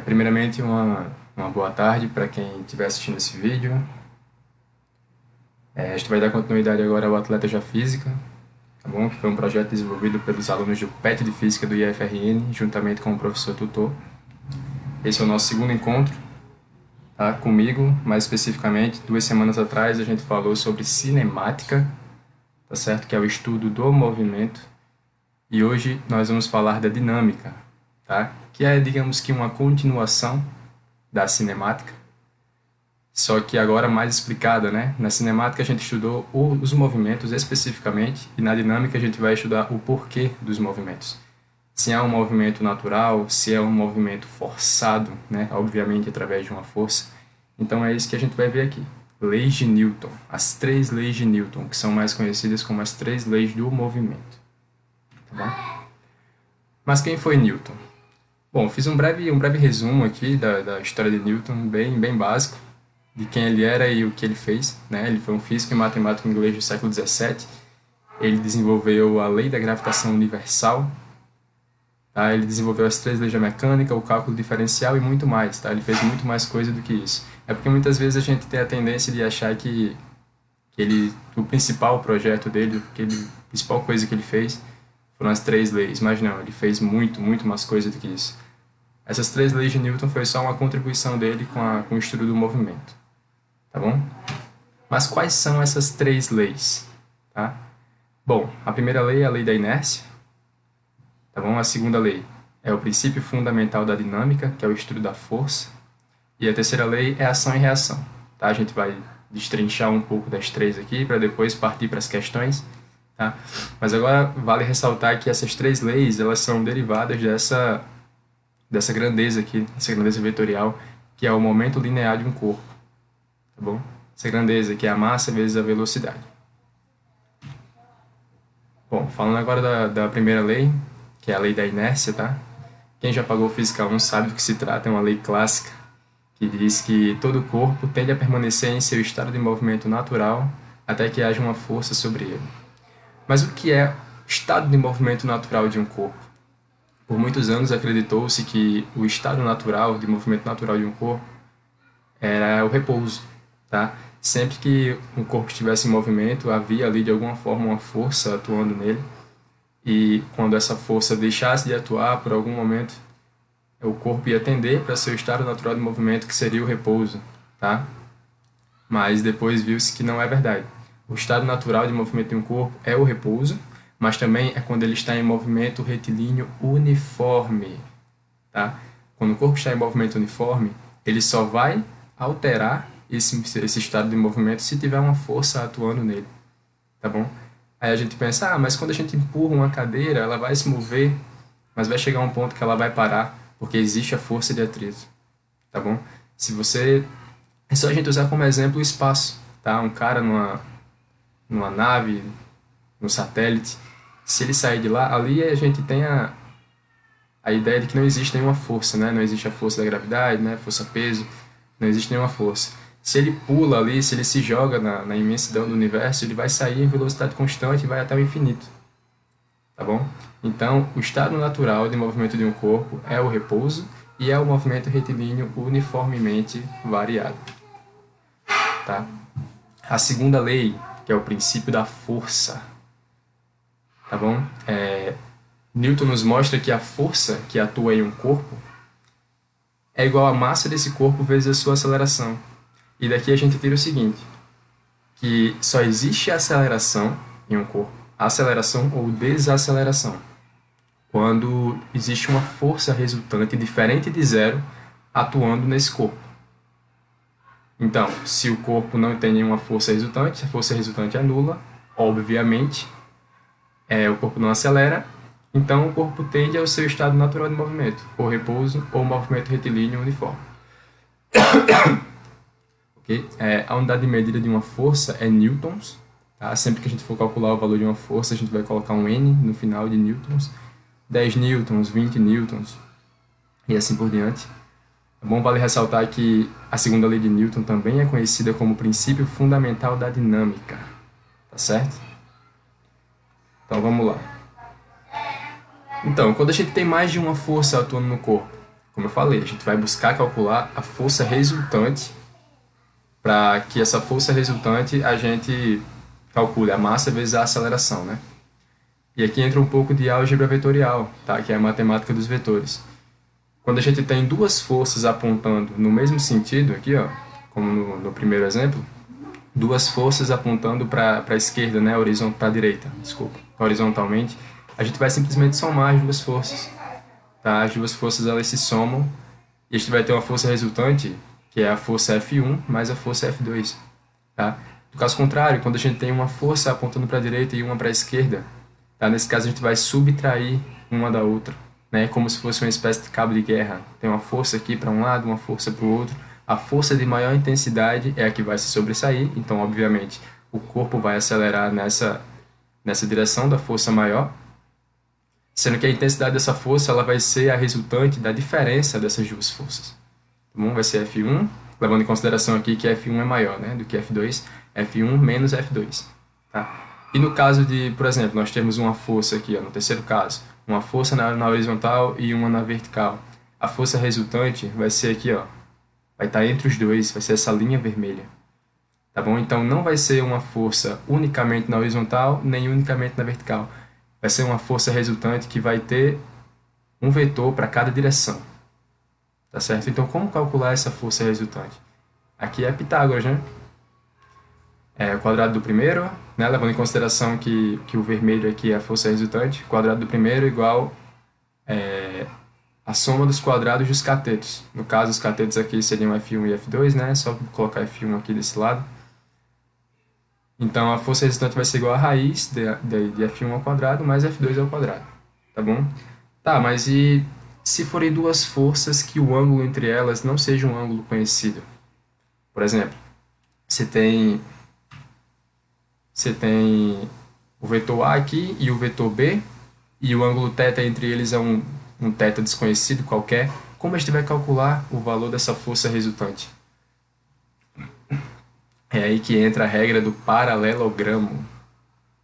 Primeiramente, uma boa tarde para quem estiver assistindo esse vídeo. A gente vai dar continuidade agora ao Atleta Já Física, tá bom? Que foi um projeto desenvolvido pelos alunos do PET de Física do IFRN, juntamente com o professor tutor. Esse é o nosso segundo encontro, tá? Comigo, mais especificamente. 2 semanas atrás a gente falou sobre cinemática, tá certo? Que é o estudo do movimento. E hoje nós vamos falar da dinâmica, tá? Que é, digamos que, uma continuação da cinemática, só que agora mais explicada, né? Na cinemática a gente estudou os movimentos especificamente, e na dinâmica a gente vai estudar o porquê dos movimentos. Se é um movimento natural, se é um movimento forçado, né? Obviamente através de uma força. Então é isso que a gente vai ver aqui. Leis de Newton, as 3 leis de Newton, que são mais conhecidas como as 3 leis do movimento. Tá bom? Mas quem foi Newton? Bom, fiz um breve resumo aqui da história de Newton, bem básico, de quem ele era e o que ele fez, né? Ele foi um físico e matemático inglês do século XVII. Ele desenvolveu a lei da gravitação universal, tá? Ele desenvolveu as 3 leis da mecânica, o cálculo diferencial e muito mais, tá? Ele fez muito mais coisa do que isso. É porque muitas vezes a gente tem a tendência de achar que o principal projeto dele, a principal coisa que ele fez foram as 3 leis, mas não, ele fez muito mais coisa do que isso. Essas 3 leis de Newton foi só uma contribuição dele com o estudo do movimento, tá bom? Mas quais são essas 3 leis, tá? Bom, a primeira lei é a lei da inércia, tá bom? A segunda lei é o princípio fundamental da dinâmica, que é o estudo da força, e a terceira lei é ação e reação, tá? A gente vai destrinchar um pouco das 3 aqui para depois partir para as questões, tá? Mas agora vale ressaltar que essas 3 leis, elas são derivadas dessa grandeza aqui, essa grandeza vetorial, que é o momento linear de um corpo, tá bom? Essa grandeza que é a massa vezes a velocidade. Bom, falando agora da primeira lei, que é a lei da inércia, tá? Quem já pagou Física 1 sabe do que se trata, é uma lei clássica, que diz que todo corpo tende a permanecer em seu estado de movimento natural até que haja uma força sobre ele. Mas o que é o estado de movimento natural de um corpo? Por muitos anos acreditou-se que o estado natural, de movimento natural de um corpo, era o repouso, tá? Sempre que um corpo estivesse em movimento, havia ali de alguma forma uma força atuando nele, e quando essa força deixasse de atuar por algum momento, o corpo ia tender para seu estado natural de movimento, que seria o repouso, tá? Mas depois viu-se que não é verdade. O estado natural de movimento de um corpo é o repouso, mas também é quando ele está em movimento retilíneo uniforme, tá? Quando o corpo está em movimento uniforme, ele só vai alterar esse estado de movimento se tiver uma força atuando nele, tá bom? Aí a gente pensa, mas quando a gente empurra uma cadeira, ela vai se mover, mas vai chegar um ponto que ela vai parar, porque existe a força de atrito, tá bom? É só a gente usar como exemplo o espaço, tá? Um cara numa nave, num satélite, se ele sair de lá, ali a gente tem a ideia de que não existe nenhuma força, né? Não existe a força da gravidade, né? Força-peso, não existe nenhuma força. Se ele pula ali, se ele se joga na imensidão do universo, ele vai sair em velocidade constante e vai até o infinito, tá bom? Então, o estado natural de movimento de um corpo é o repouso e é o movimento retilíneo uniformemente variado, tá? A segunda lei, que é o princípio da força, tá bom? Newton nos mostra que a força que atua em um corpo é igual à massa desse corpo vezes a sua aceleração. E daqui a gente tira o seguinte, que só existe aceleração em um corpo, aceleração ou desaceleração, quando existe uma força resultante diferente de zero atuando nesse corpo. Então, se o corpo não tem nenhuma força resultante, se a força resultante é nula, obviamente, o corpo não acelera, então o corpo tende ao seu estado natural de movimento, ou repouso, ou movimento retilíneo uniforme. Okay? A unidade de medida de uma força é newtons, tá? Sempre que a gente for calcular o valor de uma força, a gente vai colocar um N no final de newtons, 10 newtons, 20 newtons, e assim por diante. É bom vale ressaltar que a segunda lei de Newton também é conhecida como princípio fundamental da dinâmica, tá certo? Então vamos lá. Então, quando a gente tem mais de uma força atuando no corpo, Como eu falei, a gente vai buscar calcular a força resultante, para que essa força resultante a gente calcule a massa vezes a aceleração, né? E aqui entra um pouco de álgebra vetorial, tá? Que é a matemática dos vetores. Quando a gente tem duas forças apontando no mesmo sentido, aqui, ó, como no primeiro exemplo, duas forças apontando para a esquerda, né, para a direita, desculpa, horizontalmente, a gente vai simplesmente somar as duas forças, tá? As duas forças elas se somam e a gente vai ter uma força resultante, que é a força F1 mais a força F2, tá? No caso contrário, quando a gente tem uma força apontando para a direita e uma para a esquerda, tá? Nesse caso a gente vai subtrair uma da outra, né? Como se fosse uma espécie de cabo de guerra. Tem uma força aqui para um lado, uma força para o outro. A força de maior intensidade é a que vai se sobressair, então, obviamente, o corpo vai acelerar nessa direção da força maior, sendo que a intensidade dessa força ela vai ser a resultante da diferença dessas duas forças. Tá bom? Vai ser F1, levando em consideração aqui que F1 é maior, né, do que F2, F1 menos F2. Tá? E no caso de, por exemplo, nós temos uma força aqui, ó, no terceiro caso, uma força na horizontal e uma na vertical. A força resultante vai ser aqui, ó, vai estar entre os dois, vai ser essa linha vermelha. Tá bom? Então não vai ser uma força unicamente na horizontal, nem unicamente na vertical. Vai ser uma força resultante que vai ter um vetor para cada direção. Tá certo? Então como calcular essa força resultante? Aqui é Pitágoras, né? O quadrado do primeiro, né? Levando em consideração que o vermelho aqui é a força resultante, o quadrado do primeiro igual a soma dos quadrados dos catetos. No caso, os catetos aqui seriam F1 e F2, né? Só colocar F1 aqui desse lado. Então, a força resultante vai ser igual a raiz de F1 ao quadrado mais F2 ao quadrado. Tá bom? Tá, mas e se forem duas forças que o ângulo entre elas não seja um ângulo conhecido? Por exemplo, você tem o vetor A aqui e o vetor B, e o ângulo θ entre eles é um θ desconhecido qualquer. Como a gente vai calcular o valor dessa força resultante? É aí que entra a regra do paralelogramo,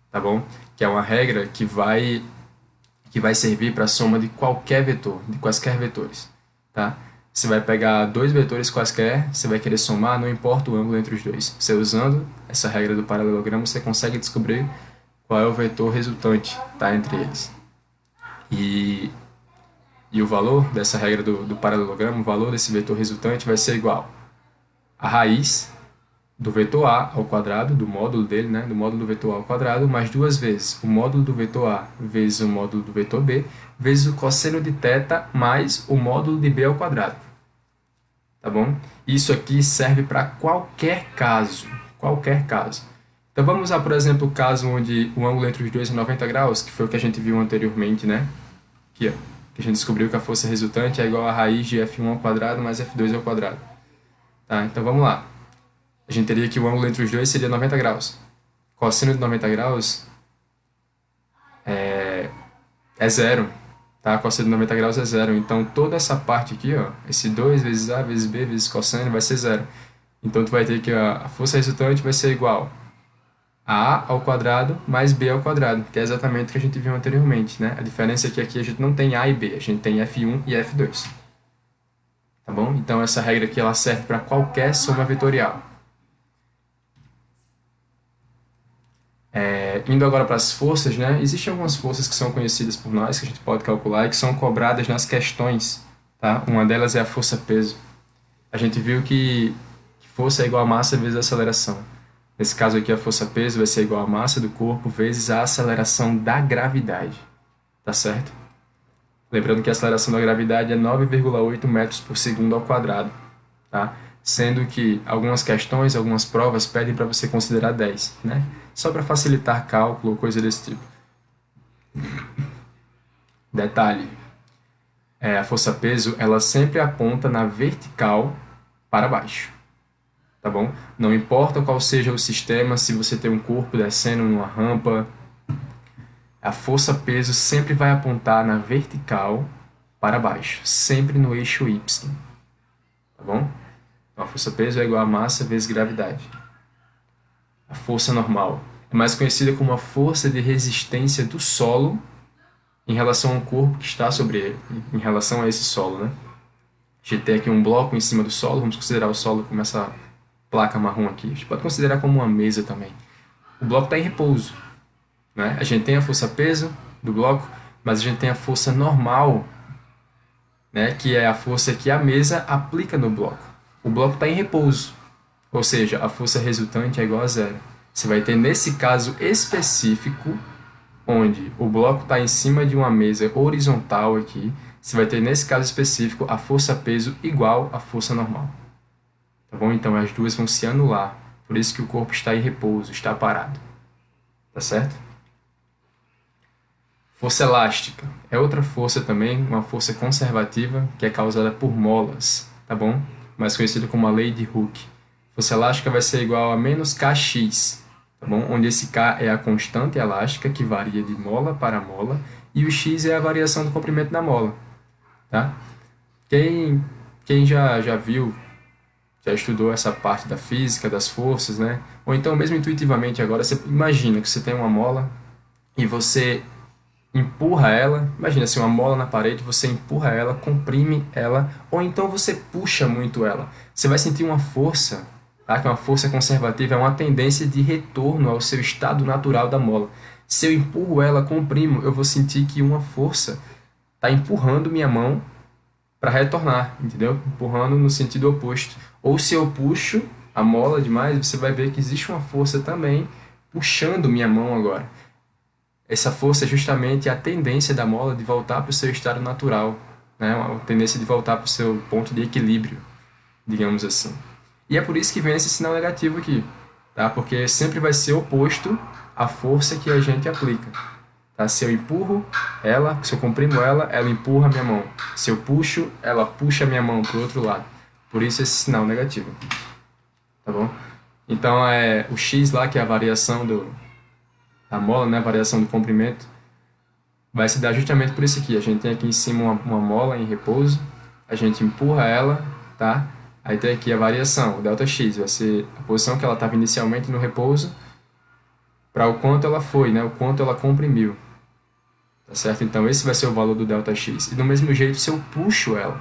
tá bom? Que é uma regra que vai servir para a soma de qualquer vetor, de quaisquer vetores, tá? Você vai pegar dois vetores quaisquer, você vai querer somar, não importa o ângulo entre os dois. Você usando essa regra do paralelogramo, você consegue descobrir qual é o vetor resultante, tá, entre eles. E o valor dessa regra do paralelogramo, o valor desse vetor resultante vai ser igual a raiz do vetor A ao quadrado, do módulo dele, né, do módulo do vetor A ao quadrado, mais duas vezes o módulo do vetor A vezes o módulo do vetor B, vezes o cosseno de θ mais o módulo de B ao quadrado. Tá bom? Isso aqui serve para qualquer caso. Qualquer caso. Então vamos usar, por exemplo, o caso onde o ângulo entre os dois é 90 graus, que foi o que a gente viu anteriormente, né? Aqui, ó, que a gente descobriu que a força resultante é igual a raiz de F1 ao quadrado mais F2 ao quadrado. Tá? Então vamos lá. A gente teria que o ângulo entre os dois seria 90 graus. Cosseno de 90 graus é zero. Tá? Cosseno de 90 graus é zero. Então toda essa parte aqui, ó, esse 2 vezes A vezes B vezes cosseno vai ser zero. Então tu vai ter que a força resultante vai ser igual a A ao quadrado mais B ao quadrado, que é exatamente o que a gente viu anteriormente, né? A diferença é que aqui a gente não tem A e B, a gente tem F1 e F2. Tá bom? Então essa regra aqui ela serve para qualquer soma vetorial. Indo agora para as forças, né? Existem algumas forças que são conhecidas por nós, que a gente pode calcular e que são cobradas nas questões, tá? Uma delas é a força-peso. A gente viu que força é igual a massa vezes a aceleração. Nesse caso aqui, a força-peso vai ser igual a massa do corpo vezes a aceleração da gravidade. Tá certo? Lembrando que a aceleração da gravidade é 9,8 metros por segundo ao quadrado. Tá? Sendo que algumas questões, algumas provas pedem para você considerar 10, né? Só para facilitar cálculo ou coisa desse tipo. Detalhe, a força-peso ela sempre aponta na vertical para baixo. Tá bom? Não importa qual seja o sistema, se você tem um corpo descendo numa rampa, a força-peso sempre vai apontar na vertical para baixo, sempre no eixo Y. Tá bom? Então, a força-peso é igual a massa vezes gravidade. A força normal é mais conhecida como a força de resistência do solo em relação ao corpo que está sobre ele, em relação a esse solo, né? A gente tem aqui um bloco em cima do solo, vamos considerar o solo como essa placa marrom aqui. A gente pode considerar como uma mesa também. O bloco está em repouso, né? A gente tem a força-peso do bloco, mas a gente tem a força normal, né? Que é a força que a mesa aplica no bloco. O bloco está em repouso, ou seja, a força resultante é igual a zero. Você vai ter, nesse caso específico, onde o bloco está em cima de uma mesa horizontal aqui, você vai ter, nesse caso específico, a força-peso igual à força normal. Tá bom? Então, as duas vão se anular. Por isso que o corpo está em repouso, está parado. Tá certo? Força elástica é outra força também, uma força conservativa, que é causada por molas, tá bom? Mais conhecida como a lei de Hooke. Força elástica vai ser igual a menos kx, tá bom? Onde esse k é a constante elástica, que varia de mola para mola, e o x é a variação do comprimento da mola, tá? Quem já viu, já estudou essa parte da física, das forças, né? Ou então mesmo intuitivamente agora, você imagina que você tem uma mola e você empurra ela, imagina assim, uma mola na parede, você empurra ela, comprime ela, ou então você puxa muito ela. Você vai sentir uma força, tá? Que é uma força conservativa, é uma tendência de retorno ao seu estado natural da mola. Se eu empurro ela, comprimo, eu vou sentir que uma força está empurrando minha mão para retornar, entendeu? Empurrando no sentido oposto. Ou se eu puxo a mola demais, você vai ver que existe uma força também puxando minha mão agora. Essa força é justamente a tendência da mola de voltar para o seu estado natural, né? A tendência de voltar para o seu ponto de equilíbrio, digamos assim. E é por isso que vem esse sinal negativo aqui, tá? Porque sempre vai ser oposto à força que a gente aplica. Tá? Se eu empurro ela, se eu comprimo ela, ela empurra a minha mão. Se eu puxo, ela puxa a minha mão para o outro lado. Por isso esse sinal negativo. Tá bom? Então, o x lá, que é a variação da mola, né? A variação do comprimento, vai se dar justamente por isso aqui. A gente tem aqui em cima uma mola em repouso, a gente empurra ela, tá? Aí tem aqui a variação, o ΔX, vai ser a posição que ela estava inicialmente no repouso para o quanto ela foi, né? O quanto ela comprimiu. Tá certo? Então esse vai ser o valor do ΔX. E do mesmo jeito, se eu puxo ela,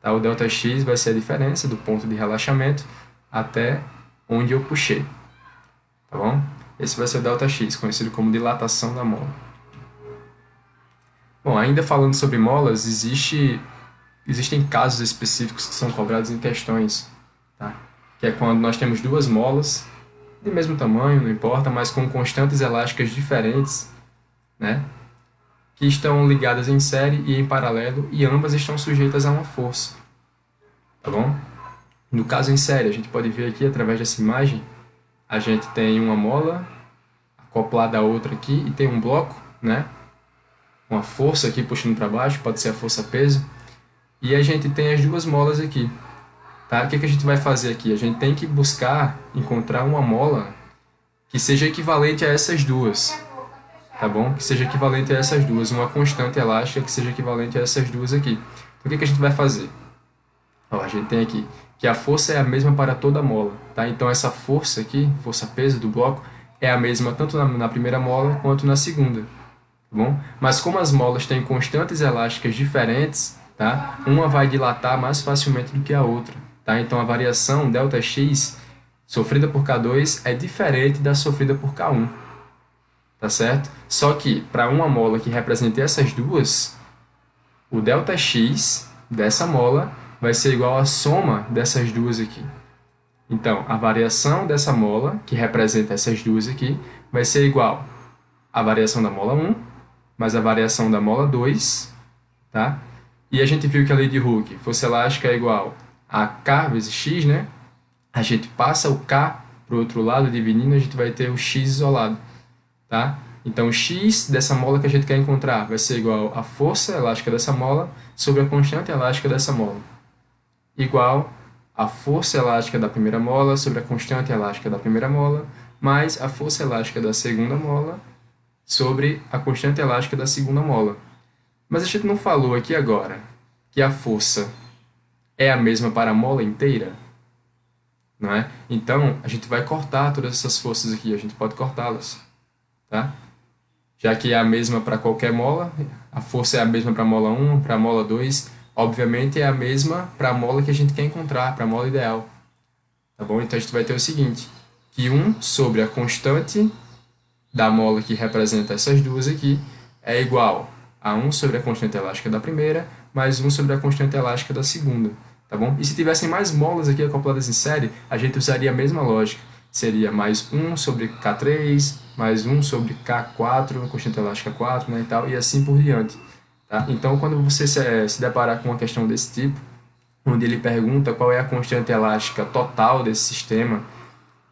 tá? O ΔX vai ser a diferença do ponto de relaxamento até onde eu puxei. Tá bom? Esse vai ser o ΔX, conhecido como dilatação da mola. Bom, ainda falando sobre molas, existem casos específicos que são cobrados em questões, tá? Que é quando nós temos duas molas de mesmo tamanho, não importa, mas com constantes elásticas diferentes, né? Que estão ligadas em série e em paralelo, e ambas estão sujeitas a uma força, tá bom? No caso em série, a gente pode ver aqui através dessa imagem, a gente tem uma mola acoplada a outra aqui e tem um bloco, né? Uma força aqui puxando para baixo, pode ser a força-peso, e a gente tem as duas molas aqui, tá? O que a gente vai fazer aqui? A gente tem que buscar encontrar uma mola que seja equivalente a essas duas, tá bom? Que seja equivalente a essas duas, uma constante elástica que seja equivalente a essas duas aqui. Então, o que a gente vai fazer? Ó, a gente tem aqui que a força é a mesma para toda a mola, tá? Então, essa força aqui, força-peso do bloco, é a mesma tanto na primeira mola quanto na segunda, tá bom? Mas como as molas têm constantes elásticas diferentes, tá? Uma vai dilatar mais facilmente do que a outra, tá? Então, a variação ΔX sofrida por K2 é diferente da sofrida por K1. Tá certo? Só que, para uma mola que represente essas duas, o ΔX dessa mola vai ser igual à soma dessas duas aqui. Então, a variação dessa mola, que representa essas duas aqui, vai ser igual à variação da mola 1, mais a variação da mola 2, tá? E a gente viu que a lei de Hooke, força elástica é igual a K vezes X, né? A gente passa o K para o outro lado, dividindo, a gente vai ter o X isolado. Tá? Então, o x dessa mola que a gente quer encontrar vai ser igual à força elástica dessa mola sobre a constante elástica dessa mola, igual à força elástica da primeira mola sobre a constante elástica da primeira mola, mais a força elástica da segunda mola sobre a constante elástica da segunda mola. Mas a gente não falou aqui agora que a força é a mesma para a mola inteira, não é? Então, a gente vai cortar todas essas forças aqui, a gente pode cortá-las. Tá? Já que é a mesma para qualquer mola, a força é a mesma para a mola 1, para a mola 2, obviamente é a mesma para a mola que a gente quer encontrar, para a mola ideal. Tá bom? Então a gente vai ter o seguinte, que 1 sobre a constante da mola que representa essas duas aqui é igual a 1 sobre a constante elástica da primeira mais 1 sobre a constante elástica da segunda. Tá bom? E se tivessem mais molas aqui acopladas em série, a gente usaria a mesma lógica. Seria mais 1 sobre K3, mais 1 sobre K4, constante elástica 4, né, e tal, e assim por diante. Tá? Então, quando você se deparar com uma questão desse tipo, onde ele pergunta qual é a constante elástica total desse sistema,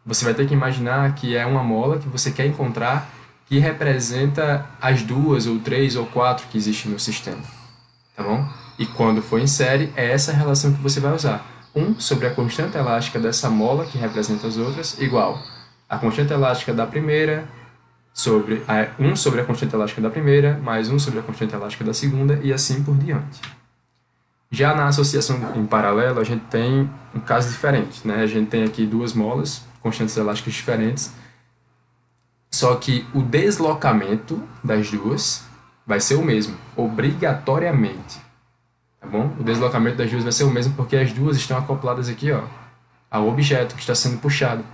você vai ter que imaginar que é uma mola que você quer encontrar que representa as 2, ou 3, ou 4 que existem no sistema. Tá bom? E quando for em série, é essa relação que você vai usar. 1 sobre a constante elástica dessa mola, que representa as outras, igual a constante elástica da primeira, sobre 1 sobre a constante elástica da primeira, mais 1 sobre a constante elástica da segunda, e assim por diante. Já na associação em paralelo, a gente tem um caso diferente, né? A gente tem aqui duas molas, constantes elásticas diferentes, só que o deslocamento das duas vai ser o mesmo, obrigatoriamente. Tá bom? O deslocamento das duas vai ser o mesmo porque as duas estão acopladas aqui, ó, ao objeto que está sendo puxado.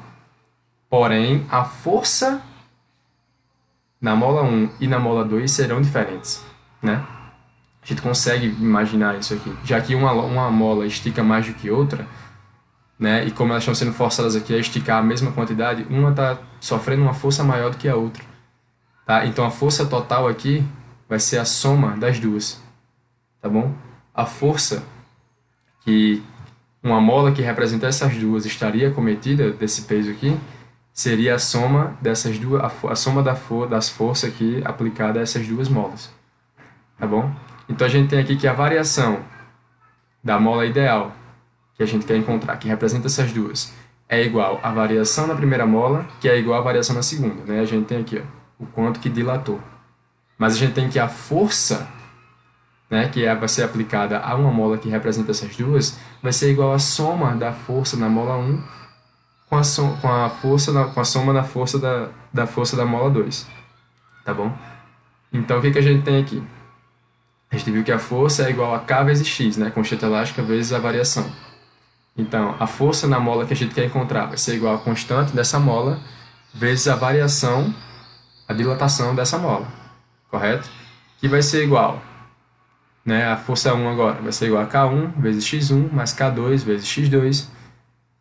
Porém, a força na mola 1 e na mola 2 serão diferentes, né? A gente consegue imaginar isso aqui. Já que uma mola estica mais do que outra, né? E como elas estão sendo forçadas aqui a esticar a mesma quantidade, uma está sofrendo uma força maior do que a outra. Tá? Então a força total aqui vai ser a soma das duas. Tá bom? A força que uma mola que representa essas duas estaria cometida, desse peso aqui, seria a soma dessas duas, a soma das forças aqui aplicada a essas duas molas. Tá bom? Então a gente tem aqui que a variação da mola ideal que a gente quer encontrar, que representa essas duas, é igual à variação na primeira mola, que é igual à variação na segunda. Né? A gente tem aqui ó, o quanto que dilatou. Mas a gente tem que a força, né, que vai ser aplicada a uma mola que representa essas duas, vai ser igual à soma da força na mola 1 com a soma da força da força da mola 2. Tá bom? Então o que a gente tem aqui? A gente viu que a força é igual a K vezes X, né? Constante elástica vezes a variação. Então, a força na mola que a gente quer encontrar vai ser igual a constante dessa mola vezes a variação, a dilatação dessa mola. Correto? Que vai ser igual, né? A força 1 agora vai ser igual a K1 vezes X1 mais K2 vezes X2.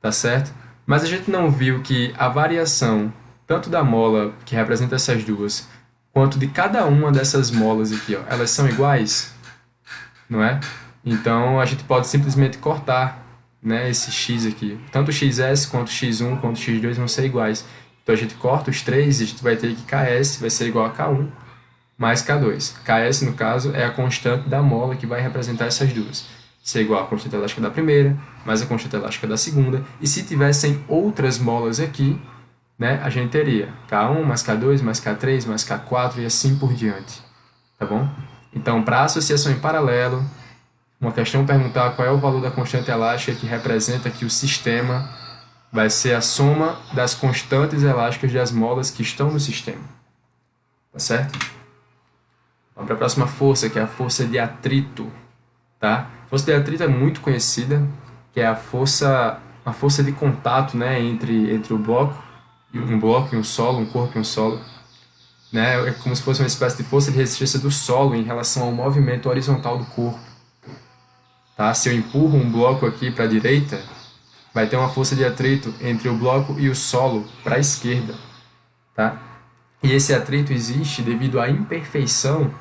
Tá certo? Mas a gente não viu que a variação, tanto da mola que representa essas duas, quanto de cada uma dessas molas aqui, ó, elas são iguais, não é? Então a gente pode simplesmente cortar, né, esse x aqui. Tanto xs quanto x1 quanto x2 vão ser iguais. Então a gente corta os três e a gente vai ter que ks vai ser igual a k1 mais k2. Ks, no caso, é a constante da mola que vai representar essas duas. Ser igual à constante elástica da primeira, mais a constante elástica da segunda. E se tivessem outras molas aqui, né, a gente teria K1 mais K2 mais K3 mais K4 e assim por diante. Tá bom? Então, para associação em paralelo, uma questão perguntar qual é o valor da constante elástica que representa que o sistema vai ser a soma das constantes elásticas das molas que estão no sistema. Tá certo? Vamos para a próxima força, que é a força de atrito. Tá? A força de atrito é muito conhecida, que é a força de contato, né, entre o bloco e um solo, um corpo e um solo. Né? É como se fosse uma espécie de força de resistência do solo em relação ao movimento horizontal do corpo. Tá? Se eu empurro um bloco aqui para a direita, vai ter uma força de atrito entre o bloco e o solo para a esquerda. Tá? E esse atrito existe devido à imperfeição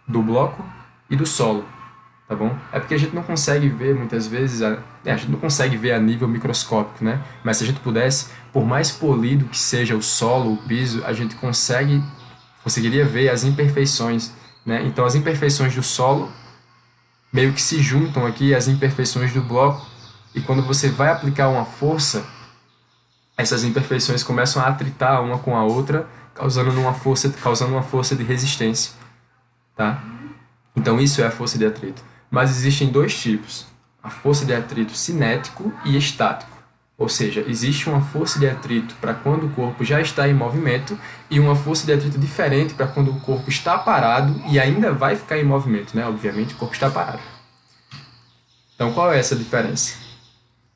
do bloco e do solo. Tá bom? É porque a gente não consegue ver muitas vezes, a gente não consegue ver a nível microscópico, né? Mas se a gente pudesse, por mais polido que seja o solo, o piso, a gente conseguiria ver as imperfeições, né? Então as imperfeições do solo meio que se juntam aqui às imperfeições do bloco, e quando você vai aplicar uma força, essas imperfeições começam a atritar uma com a outra, causando uma força de resistência, tá? Então isso é a força de atrito. Mas existem dois tipos, a força de atrito cinético e estático. Ou seja, existe uma força de atrito para quando o corpo já está em movimento e uma força de atrito diferente para quando o corpo está parado e ainda vai ficar em movimento, né? Obviamente o corpo está parado. Então, qual é essa diferença?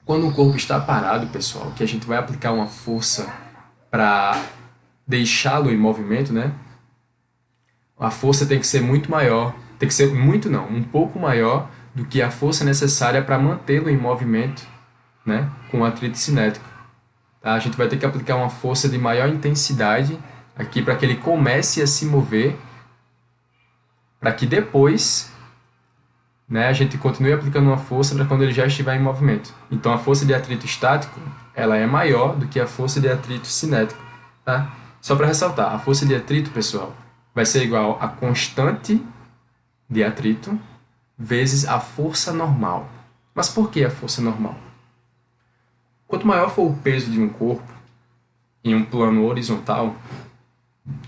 Quando o corpo está parado, pessoal, que a gente vai aplicar uma força para deixá-lo em movimento, né? A força tem que ser muito maior, tem que ser muito não, um pouco maior do que a força necessária para mantê-lo em movimento, né? Com o atrito cinético. Tá? A gente vai ter que aplicar uma força de maior intensidade aqui para que ele comece a se mover, para que depois, né, a gente continue aplicando uma força para quando ele já estiver em movimento. Então a força de atrito estático ela é maior do que a força de atrito cinético. Tá? Só para ressaltar, a força de atrito, pessoal, vai ser igual a constante de atrito vezes a força normal. Mas por que a força normal? Quanto maior for o peso de um corpo em um plano horizontal,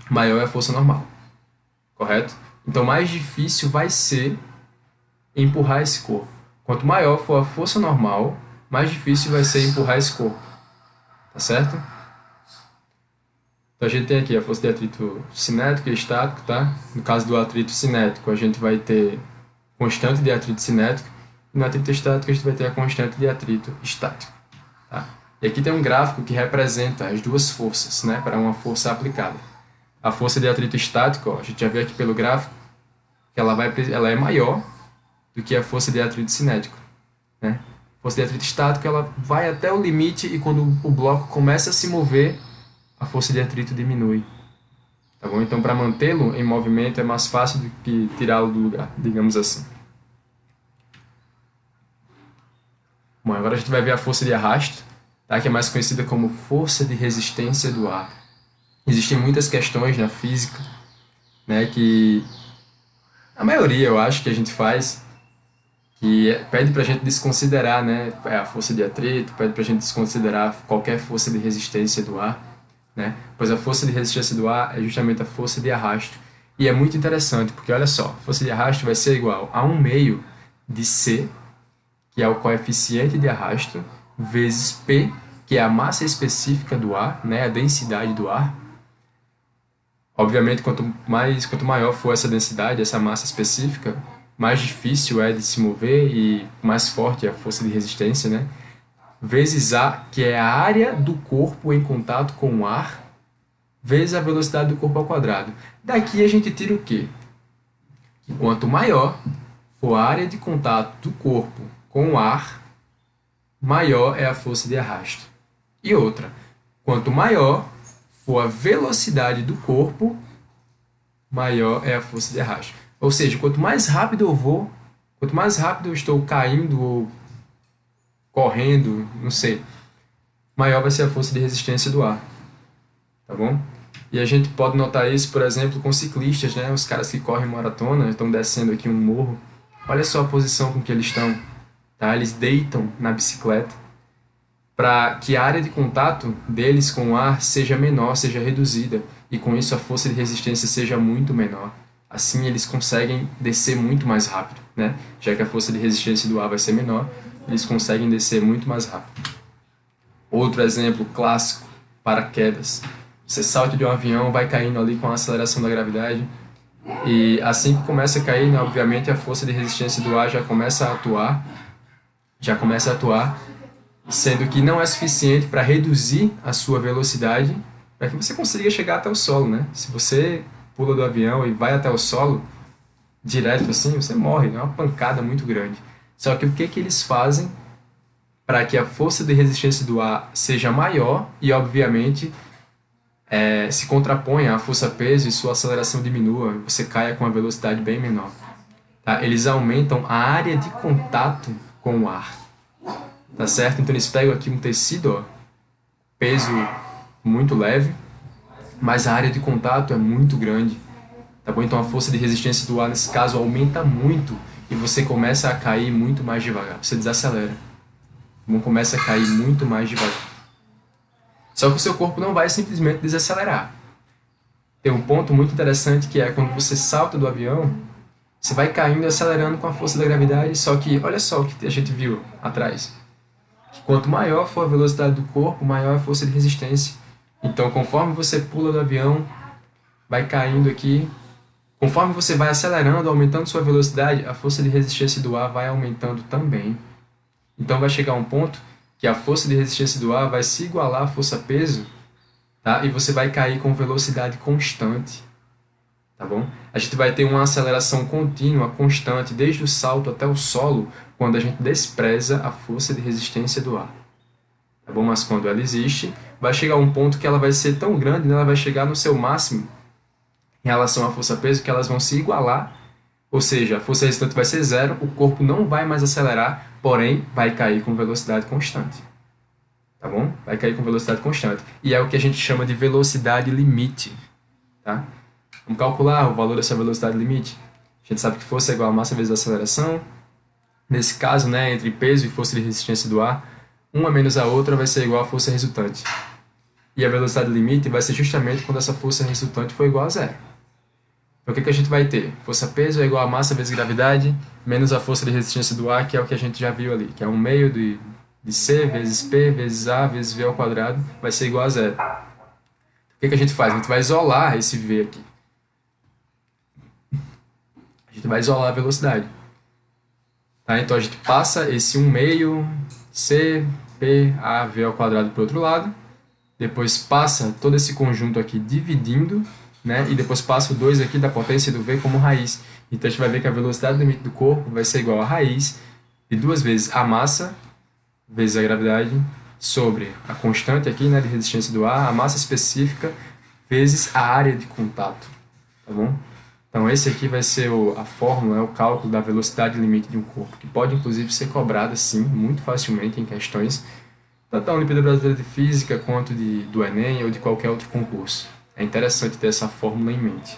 maior é a força normal, correto? Então mais difícil vai ser empurrar esse corpo. Quanto maior for a força normal, mais difícil vai ser empurrar esse corpo, tá certo? Então a gente tem aqui a força de atrito cinético e estático, tá? No caso do atrito cinético, a gente vai ter constante de atrito cinético, e no atrito estático a gente vai ter a constante de atrito estático, tá? E aqui tem um gráfico que representa as duas forças, né, para uma força aplicada. A força de atrito estático, ó, a gente já viu aqui pelo gráfico, que ela é maior do que a força de atrito cinético, né? A força de atrito estático ela vai até o limite e quando o bloco começa a se mover, a força de atrito diminui. Tá bom? Então, para mantê-lo em movimento é mais fácil do que tirá-lo do lugar, digamos assim. Bom, agora a gente vai ver a força de arrasto, tá? Que é mais conhecida como força de resistência do ar. Existem muitas questões na física, né, que a maioria eu acho que a gente faz, que pede para a gente desconsiderar, né, a força de atrito, pede para a gente desconsiderar qualquer força de resistência do ar, né, pois a força de resistência do ar é justamente a força de arrasto. E é muito interessante, porque olha só, a força de arrasto vai ser igual a 1 meio de C, que é o coeficiente de arrasto, vezes P, que é a massa específica do ar, né, a densidade do ar. Obviamente, quanto maior for essa densidade, essa massa específica, mais difícil é de se mover e mais forte é a força de resistência, né? Vezes A, que é a área do corpo em contato com o ar, vezes a velocidade do corpo ao quadrado. Daqui a gente tira o quê? Que quanto maior for a área de contato do corpo com o ar, maior é a força de arrasto. E outra, quanto maior for a velocidade do corpo, maior é a força de arrasto. Ou seja, quanto mais rápido eu vou, quanto mais rápido eu estou caindo ou correndo, não sei, maior vai ser a força de resistência do ar. Tá bom? E a gente pode notar isso, por exemplo, com ciclistas, né? Os caras que correm maratona, estão descendo aqui um morro. Olha só a posição com que eles estão. Tá? Eles deitam na bicicleta para que a área de contato deles com o ar seja menor, seja reduzida, e com isso a força de resistência seja muito menor. Assim eles conseguem descer muito mais rápido, né? Já que a força de resistência do ar vai ser menor, eles conseguem descer muito mais rápido. Outro exemplo clássico, paraquedas. Você salta de um avião, vai caindo ali com a aceleração da gravidade, e assim que começa a cair, né, obviamente a força de resistência do ar já começa a atuar, sendo que não é suficiente para reduzir a sua velocidade para que você consiga chegar até o solo, né? Se você pula do avião e vai até o solo direto assim, você morre, é uma pancada muito grande. Só que o que eles fazem para que a força de resistência do ar seja maior e, obviamente, se contraponha à força-peso e sua aceleração diminua, você caia com uma velocidade bem menor. Tá? Eles aumentam a área de contato com o ar. Tá certo? Então eles pegam aqui um tecido, ó, peso muito leve, mas a área de contato é muito grande. Tá bom? Então a força de resistência do ar, nesse caso, aumenta muito e você começa a cair muito mais devagar. Você desacelera. Então começa a cair muito mais devagar. Só que o seu corpo não vai simplesmente desacelerar. Tem um ponto muito interessante que é quando você salta do avião, você vai caindo e acelerando com a força da gravidade, só que olha só o que a gente viu atrás. Que quanto maior for a velocidade do corpo, maior a força de resistência. Então, conforme você pula do avião, vai caindo aqui Conforme você vai acelerando, aumentando sua velocidade, a força de resistência do ar vai aumentando também. Então vai chegar um ponto que a força de resistência do ar vai se igualar à força-peso, tá? E você vai cair com velocidade constante, tá bom? A gente vai ter uma aceleração contínua, constante, desde o salto até o solo, quando a gente despreza a força de resistência do ar. Tá bom? Mas quando ela existe, vai chegar um ponto que ela vai ser tão grande, né? Ela vai chegar no seu máximo em relação à força-peso, que elas vão se igualar, ou seja, a força resultante vai ser zero, o corpo não vai mais acelerar, porém vai cair com velocidade constante. Tá bom? Vai cair com velocidade constante. E é o que a gente chama de velocidade limite. Tá? Vamos calcular o valor dessa velocidade limite. A gente sabe que força é igual a massa vezes a aceleração. Nesse caso, né, entre peso e força de resistência do ar, uma menos a outra vai ser igual à força resultante. E a velocidade limite vai ser justamente quando essa força resultante for igual a zero. Então, o que a gente vai ter? Força-peso é igual a massa vezes gravidade, menos a força de resistência do ar, que é o que a gente já viu ali, que é 1 meio de C vezes P vezes A vezes V ao quadrado, vai ser igual a zero. O que a gente faz? A gente vai isolar esse V aqui. A gente vai isolar a velocidade. Tá? Então, a gente passa esse 1 meio C, P, A, V ao quadrado para o outro lado, depois passa todo esse conjunto aqui dividindo, né? E depois passa o 2 aqui da potência do V como raiz. Então a gente vai ver que a velocidade limite do corpo vai ser igual a raiz de 2 vezes a massa vezes a gravidade sobre a constante aqui, né, de resistência do ar, a massa específica vezes a área de contato, tá bom? Então esse aqui vai ser a fórmula, o cálculo da velocidade limite de um corpo, que pode inclusive ser cobrada sim, muito facilmente em questões tanto da Olimpíada Brasileira de Física quanto do Enem ou de qualquer outro concurso. É interessante ter essa fórmula em mente.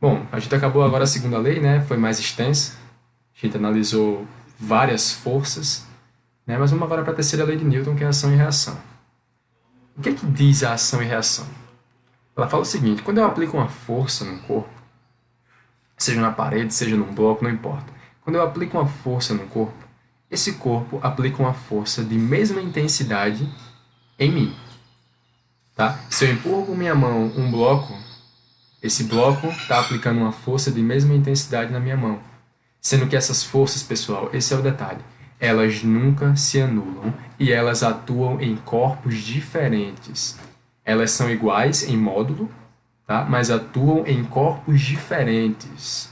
Bom, a gente acabou agora a segunda lei, né? Foi mais extensa. A gente analisou várias forças, né? Mas vamos agora para a terceira lei de Newton, que é a ação e reação. O que é que diz a ação e reação? Ela fala o seguinte: quando eu aplico uma força num corpo, seja na parede, seja num bloco, não importa. Quando eu aplico uma força num corpo, esse corpo aplica uma força de mesma intensidade em mim. Tá? Se eu empurro com minha mão um bloco, esse bloco está aplicando uma força de mesma intensidade na minha mão. Sendo que essas forças, pessoal, esse é o detalhe, elas nunca se anulam e elas atuam em corpos diferentes. Elas são iguais em módulo, tá? Mas atuam em corpos diferentes.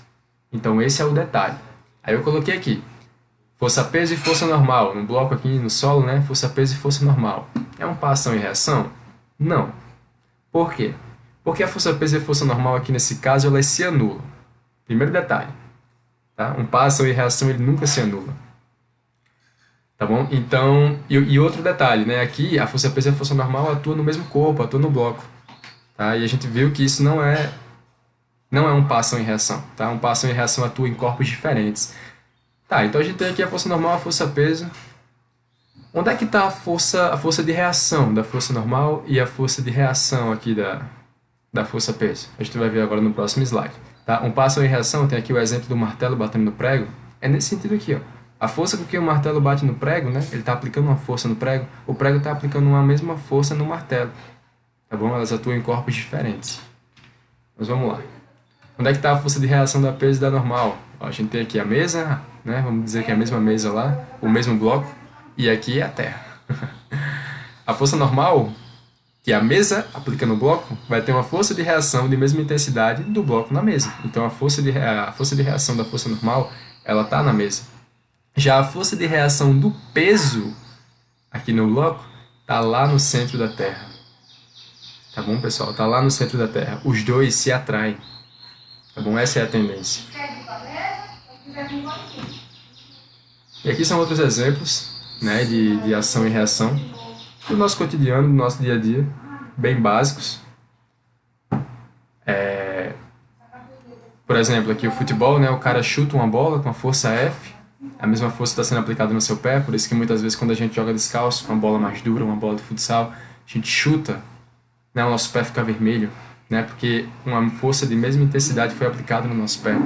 Então esse é o detalhe. Aí eu coloquei aqui, força-peso e força normal. No bloco aqui no solo, né? Força-peso e força normal. É um par ação e reação? Não. Por quê? Porque a força-peso e a força normal aqui nesse caso, elas se anulam. Primeiro detalhe. Tá? Um par ação e reação, ele nunca se anula. Tá bom? Então, e outro detalhe, né? Aqui a força-peso e a força normal atuam no mesmo corpo, atuam no bloco. Tá? E a gente viu que isso não é um par ação e reação. Tá? Um par ação e reação atuam em corpos diferentes. Tá, então a gente tem aqui a força normal, a força-peso. Onde é que está a força de reação da força normal e a força de reação aqui da força-peso? A gente vai ver agora no próximo slide. Tá? Um passo em reação, tem aqui o exemplo do martelo batendo no prego. É nesse sentido aqui, ó. A força com que o martelo bate no prego, né? Ele está aplicando uma força no prego, o prego está aplicando uma mesma força no martelo. Tá bom? Elas atuam em corpos diferentes. Mas vamos lá. Onde é que está a força de reação da peso e da normal? Ó, a gente tem aqui a mesa, né? Vamos dizer que é a mesma mesa lá, o mesmo bloco. E aqui é a Terra. A força normal, que a mesa aplica no bloco, vai ter uma força de reação de mesma intensidade do bloco na mesa. Então a força de reação da força normal, ela está na mesa. Já a força de reação do peso aqui no bloco está lá no centro da Terra. Tá bom, pessoal? Está lá no centro da Terra. Os dois se atraem. Tá bom? Essa é a tendência. E aqui são outros exemplos, né, de ação e reação do nosso cotidiano, do nosso dia a dia, bem básicos. Por exemplo, aqui o futebol, né, o cara chuta uma bola com a força F, a mesma força está sendo aplicada no seu pé, por isso que muitas vezes quando a gente joga descalço, com uma bola mais dura, uma bola de futsal, a gente chuta, né, o nosso pé fica vermelho, né, porque uma força de mesma intensidade foi aplicada no nosso pé,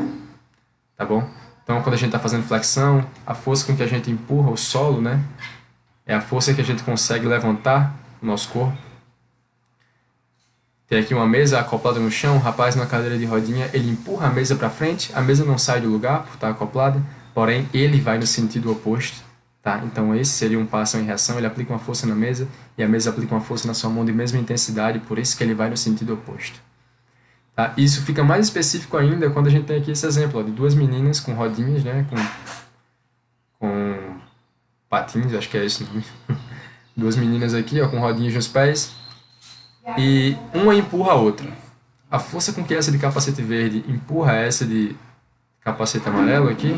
tá bom? Então, quando a gente está fazendo flexão, a força com que a gente empurra o solo, né, é a força que a gente consegue levantar o nosso corpo. Tem aqui uma mesa acoplada no chão, um rapaz numa cadeira de rodinha, ele empurra a mesa para frente, a mesa não sai do lugar por estar acoplada, porém ele vai no sentido oposto, tá? Então esse seria um passo em reação, ele aplica uma força na mesa e a mesa aplica uma força na sua mão de mesma intensidade, por isso que ele vai no sentido oposto. Tá? Isso fica mais específico ainda quando a gente tem aqui esse exemplo ó, de duas meninas com rodinhas, né? Com patins, acho que é esse o nome. Duas meninas aqui ó, com rodinhas nos pés e uma empurra a outra. A força com que essa de capacete verde empurra essa de capacete amarelo aqui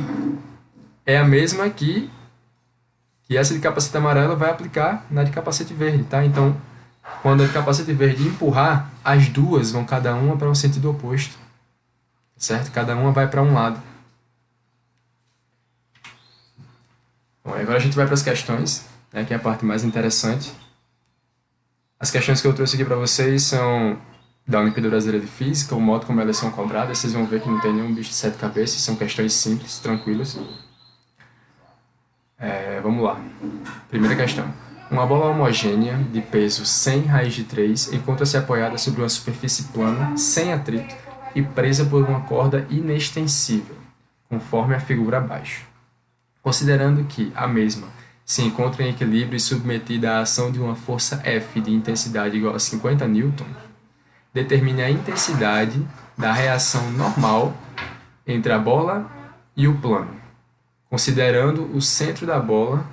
é a mesma que essa de capacete amarelo vai aplicar na de capacete verde, tá? Então, quando a de capacete verde empurrar, as duas vão cada uma para um sentido oposto, certo? Cada uma vai para um lado. Bom, agora a gente vai para as questões, né, que é a parte mais interessante. As questões que eu trouxe aqui para vocês são da Olimpíada Brasileira de Física, o modo como elas são cobradas. Vocês vão ver que não tem nenhum bicho de sete cabeças, são questões simples, tranquilas. Vamos lá. Primeira questão. Uma bola homogênea de peso 100 raiz de 3 encontra-se apoiada sobre uma superfície plana, sem atrito e presa por uma corda inextensível, conforme a figura abaixo. Considerando que a mesma se encontra em equilíbrio e submetida à ação de uma força F de intensidade igual a 50 N, determine a intensidade da reação normal entre a bola e o plano, considerando o centro da bola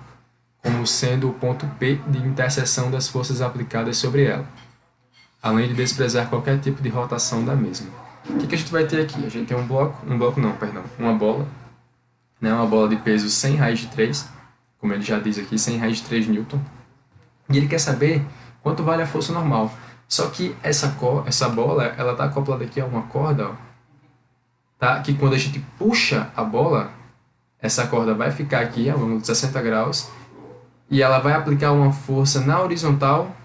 como sendo o ponto P de interseção das forças aplicadas sobre ela, além de desprezar qualquer tipo de rotação da mesma. O que a gente vai ter aqui? A gente tem uma bola, né, uma bola de peso 100 raiz de 3, como ele já diz aqui, 100 raiz de 3 newton, e ele quer saber quanto vale a força normal. Só que essa bola, ela está acoplada aqui a uma corda, ó, tá? Que quando a gente puxa a bola, essa corda vai ficar aqui a um ângulo de 60 graus e ela vai aplicar uma força na horizontal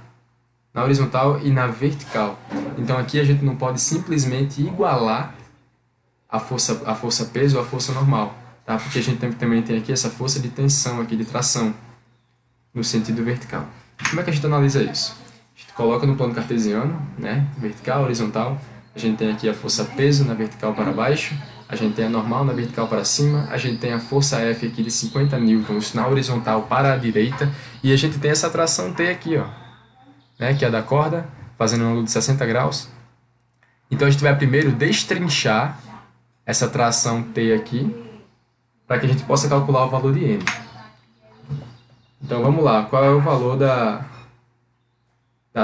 e na vertical. Então aqui a gente não pode simplesmente igualar a força peso ou a força normal, tá? Porque a gente também tem aqui essa força de tensão aqui, de tração, no sentido vertical. Como é que a gente analisa isso? A gente coloca no plano cartesiano, né? Vertical, horizontal. A gente tem aqui a força peso na vertical para baixo, a gente tem a normal na vertical para cima, a gente tem a força F aqui de 50 newtons na horizontal para a direita, e a gente tem essa tração T aqui, ó, né? Que é a da corda, fazendo um ângulo de 60 graus. Então a gente vai primeiro destrinchar essa tração T aqui, para que a gente possa calcular o valor de N. Então vamos lá, qual é o valor da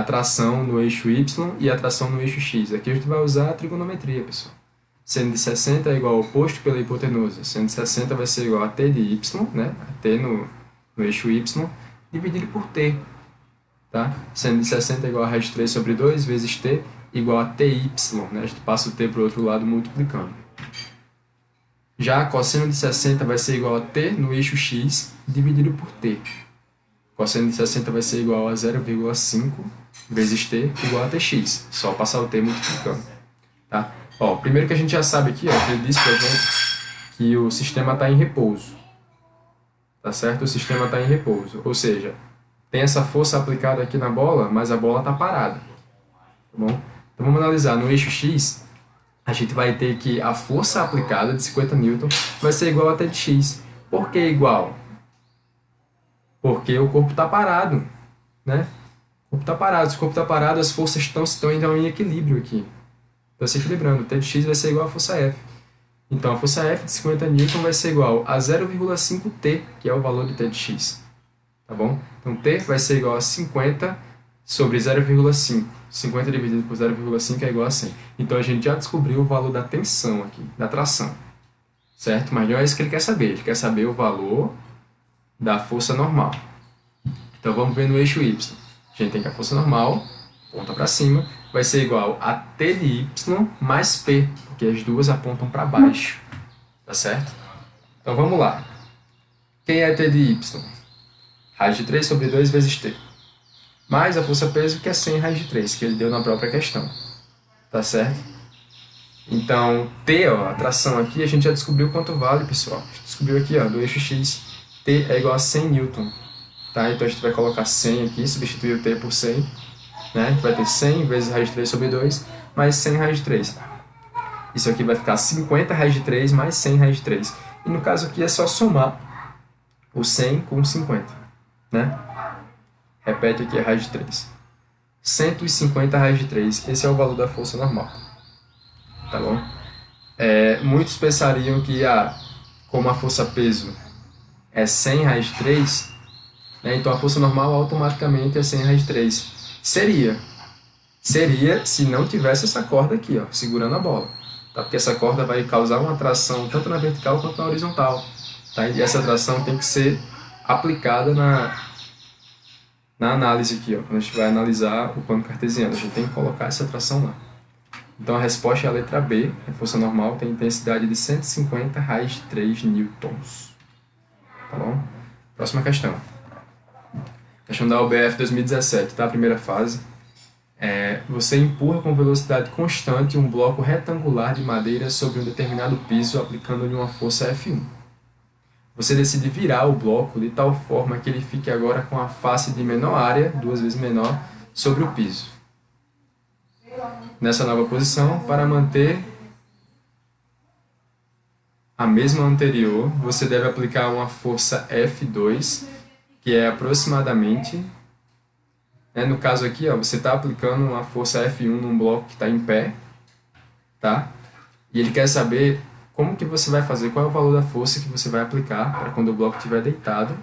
tração no eixo Y e a tração no eixo X? Aqui a gente vai usar a trigonometria, pessoal. Seno de 60 é igual ao oposto pela hipotenusa. Seno de 60 vai ser igual a T de Y, né? A T no eixo Y, dividido por T. Tá? Seno de 60 é igual a raiz de 3 sobre 2 vezes T, igual a TY. Né? A gente passa o T para o outro lado multiplicando. Já cosseno de 60 vai ser igual a T no eixo X, dividido por T. Cosseno de 60 vai ser igual a 0,5 vezes T, igual a Tx. Só passar o T multiplicando. Tá? Ó, primeiro que a gente já sabe aqui, ó, ele disse pra gente que o sistema está em repouso. Tá certo? O sistema está em repouso. Ou seja, tem essa força aplicada aqui na bola, mas a bola está parada. Tá bom? Então vamos analisar. No eixo X, a gente vai ter que a força aplicada de 50 N vai ser igual a T de X. Por que igual? Porque o corpo está parado, né? O corpo está parado. Se o corpo está parado, as forças estão em equilíbrio aqui. Estão se equilibrando. T de X vai ser igual a força F. Então, a força F de 50 N vai ser igual a 0,5 T, que é o valor de T de X. Tá bom? Então, T vai ser igual a 50 sobre 0,5. 50 dividido por 0,5 é igual a 100. Então, a gente já descobriu o valor da tensão aqui, da tração. Certo? Mas não é isso que ele quer saber. Ele quer saber o valor da força normal. Então, vamos ver no eixo Y. A gente tem que a força normal, ponta para cima, vai ser igual a T de Y mais P, porque as duas apontam para baixo. Tá certo? Então, vamos lá. Quem é T de Y? Raiz de 3 sobre 2 vezes T. Mais a força-peso, que é 100 raiz de 3, que ele deu na própria questão. Tá certo? Então, T, ó, a tração aqui, a gente já descobriu quanto vale, pessoal. A gente descobriu aqui, ó, do eixo X, T é igual a 100 N. Tá? Então, a gente vai colocar 100 aqui, substituir o T por 100. né? Que vai ter 100 vezes raiz de 3 sobre 2, mais 100 raiz de 3. Isso aqui vai ficar 50 raiz de 3 mais 100 raiz de 3. E no caso aqui é só somar o 100 com 50, né? Repete aqui a raiz de 3. 150 raiz de 3. Esse é o valor da força normal. Tá bom? Muitos pensariam que, como a força-peso é 100 raiz de 3, né, então a força normal automaticamente é 100 raiz de 3. Seria se não tivesse essa corda aqui, ó, segurando a bola. Tá? Porque essa corda vai causar uma tração tanto na vertical quanto na horizontal. Tá? E essa tração tem que ser aplicada na análise aqui, ó, quando a gente vai analisar o plano cartesiano. A gente tem que colocar essa tração lá. Então a resposta é a letra B. A força normal tem intensidade de 150 raiz de 3 newtons. Tá bom? Próxima questão. Questão da UBF 2017, tá? A primeira fase. Você empurra com velocidade constante um bloco retangular de madeira sobre um determinado piso aplicando-lhe uma força F1. Você decide virar o bloco de tal forma que ele fique agora com a face de menor área, 2 vezes menor, sobre o piso. Nessa nova posição, para manter a mesma anterior, você deve aplicar uma força F2, que é aproximadamente... No caso aqui, ó, você está aplicando uma força F1 num bloco que está em pé, tá? E ele quer saber como que você vai fazer, qual é o valor da força que você vai aplicar para quando o bloco estiver deitado,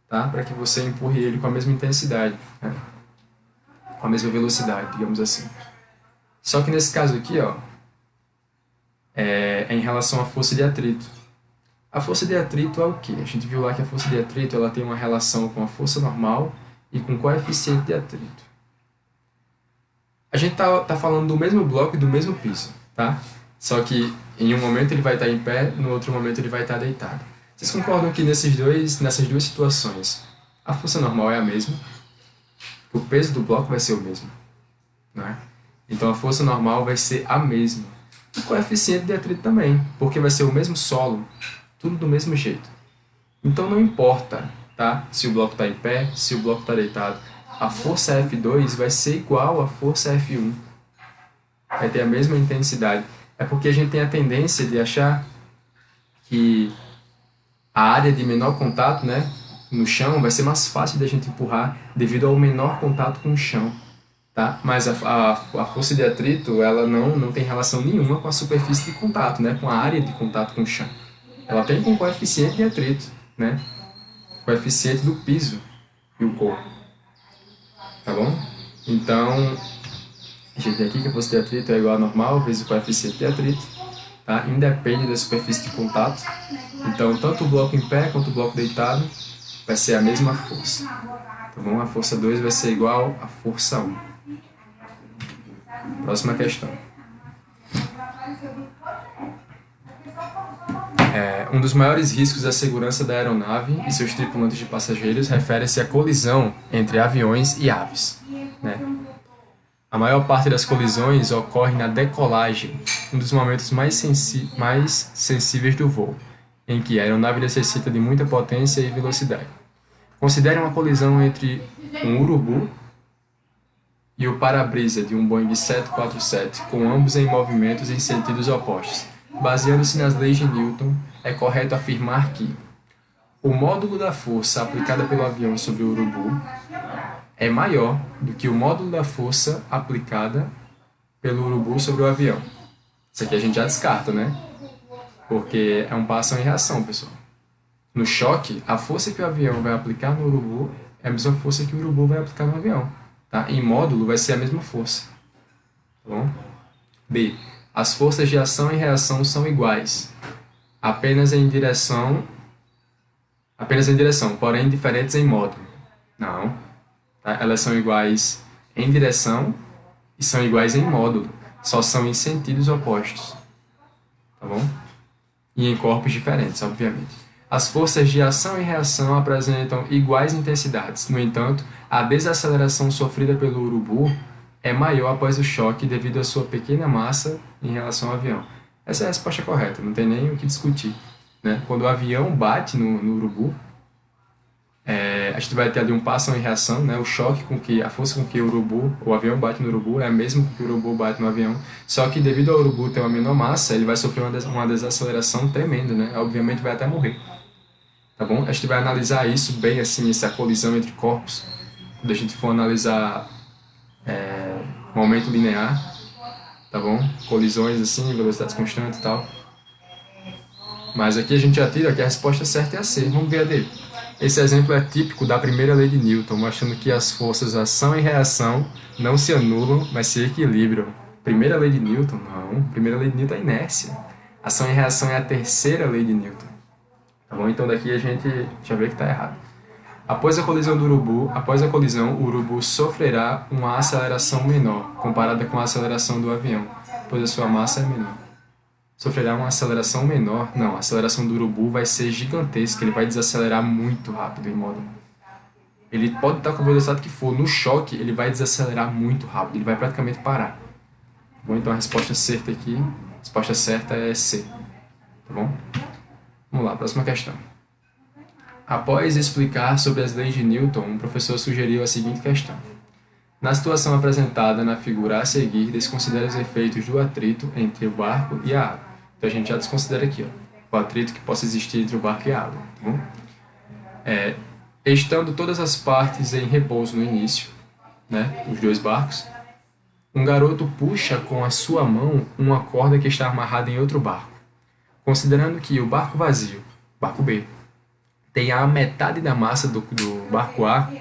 tá? Para que você empurre ele com a mesma intensidade, né? Com a mesma velocidade, digamos assim. Só que nesse caso aqui, ó, é em relação à força de atrito. A força de atrito é o quê? A gente viu lá que a força de atrito ela tem uma relação com a força normal e com coeficiente de atrito. A gente tá falando do mesmo bloco e do mesmo piso, tá? Só que em um momento ele vai estar em pé, no outro momento ele vai estar deitado. Vocês concordam que nessas duas situações a força normal é a mesma? O peso do bloco vai ser o mesmo, não é? Então a força normal vai ser a mesma. O coeficiente de atrito também, porque vai ser o mesmo solo, tudo do mesmo jeito. Então não importa, tá? Se o bloco está em pé, se o bloco está deitado, a força F2 vai ser igual à força F1. Vai ter a mesma intensidade. É porque a gente tem a tendência de achar que a área de menor contato, né, no chão vai ser mais fácil da gente empurrar devido ao menor contato com o chão. Tá? Mas a força de atrito ela não tem relação nenhuma com a superfície de contato, né, com a área de contato com o chão. Ela tem com o coeficiente de atrito, né? Coeficiente do piso e o corpo. Tá bom? Então, a gente tem aqui que a força de atrito é igual a normal vezes o coeficiente de atrito. Tá? Independe da superfície de contato. Então, tanto o bloco em pé quanto o bloco deitado vai ser a mesma força. Tá bom? A força 2 vai ser igual à força 1. Próxima questão. Um dos maiores riscos à segurança da aeronave e seus tripulantes de passageiros refere-se à colisão entre aviões e aves, né? A maior parte das colisões ocorre na decolagem, um dos momentos mais sensíveis do voo, em que a aeronave necessita de muita potência e velocidade. Considere uma colisão entre um urubu e o para-brisa de um Boeing 747, com ambos em movimentos em sentidos opostos. Baseando-se nas leis de Newton, é correto afirmar que o módulo da força aplicada pelo avião sobre o urubu é maior do que o módulo da força aplicada pelo urubu sobre o avião. Isso aqui a gente já descarta, né? Porque é um passo em reação, pessoal. No choque, a força que o avião vai aplicar no urubu é a mesma força que o urubu vai aplicar no avião. Tá? Em módulo vai ser a mesma força. Tá bom? B. As forças de ação e reação são iguais, apenas em direção, porém diferentes em módulo. Não. Tá? Elas são iguais em direção e são iguais em módulo. Só são em sentidos opostos. Tá bom? E em corpos diferentes, obviamente. As forças de ação e reação apresentam iguais intensidades. No entanto, a desaceleração sofrida pelo urubu é maior após o choque devido à sua pequena massa em relação ao avião. Essa é a resposta correta, não tem nem o que discutir, né? Quando o avião bate no urubu, a gente vai ter ali um passo e reação, né? O choque com que, a força com que o avião bate no urubu é a mesma que o urubu bate no avião, só que devido ao urubu ter uma menor massa, ele vai sofrer uma desaceleração tremenda, né? Obviamente vai até morrer, tá bom? A gente vai analisar isso bem, assim, essa colisão entre corpos, quando a gente for analisar momento linear, tá bom? Colisões assim, velocidades constantes e tal. Mas aqui a gente já tira que a resposta certa é a C. Vamos ver a D. Esse exemplo é típico da primeira lei de Newton, mostrando que as forças ação e reação não se anulam, mas se equilibram. Primeira lei de Newton? Não. Primeira lei de Newton é inércia. Ação e reação é a terceira lei de Newton. Tá bom? Então daqui a gente já vê que está errado. Após a colisão, o urubu sofrerá uma aceleração menor, comparada com a aceleração do avião, pois a sua massa é menor. Sofrerá uma aceleração menor? Não, a aceleração do urubu vai ser gigantesca, ele vai desacelerar muito rápido em modo. Ele pode estar com a velocidade que for, no choque ele vai desacelerar muito rápido, ele vai praticamente parar. Bom, então a resposta certa aqui, a resposta certa é C. Tá bom? Vamos lá, próxima questão. Após explicar sobre as leis de Newton, o professor sugeriu a seguinte questão. Na situação apresentada na figura a seguir, desconsidere os efeitos do atrito entre o barco e a água. Então a gente já desconsidera aqui, ó, o atrito que possa existir entre o barco e a água. Tá bom? Estando todas as partes em repouso no início, né, os dois barcos, um garoto puxa com a sua mão uma corda que está amarrada em outro barco. Considerando que o barco vazio, barco B, tem a metade da massa do barco A,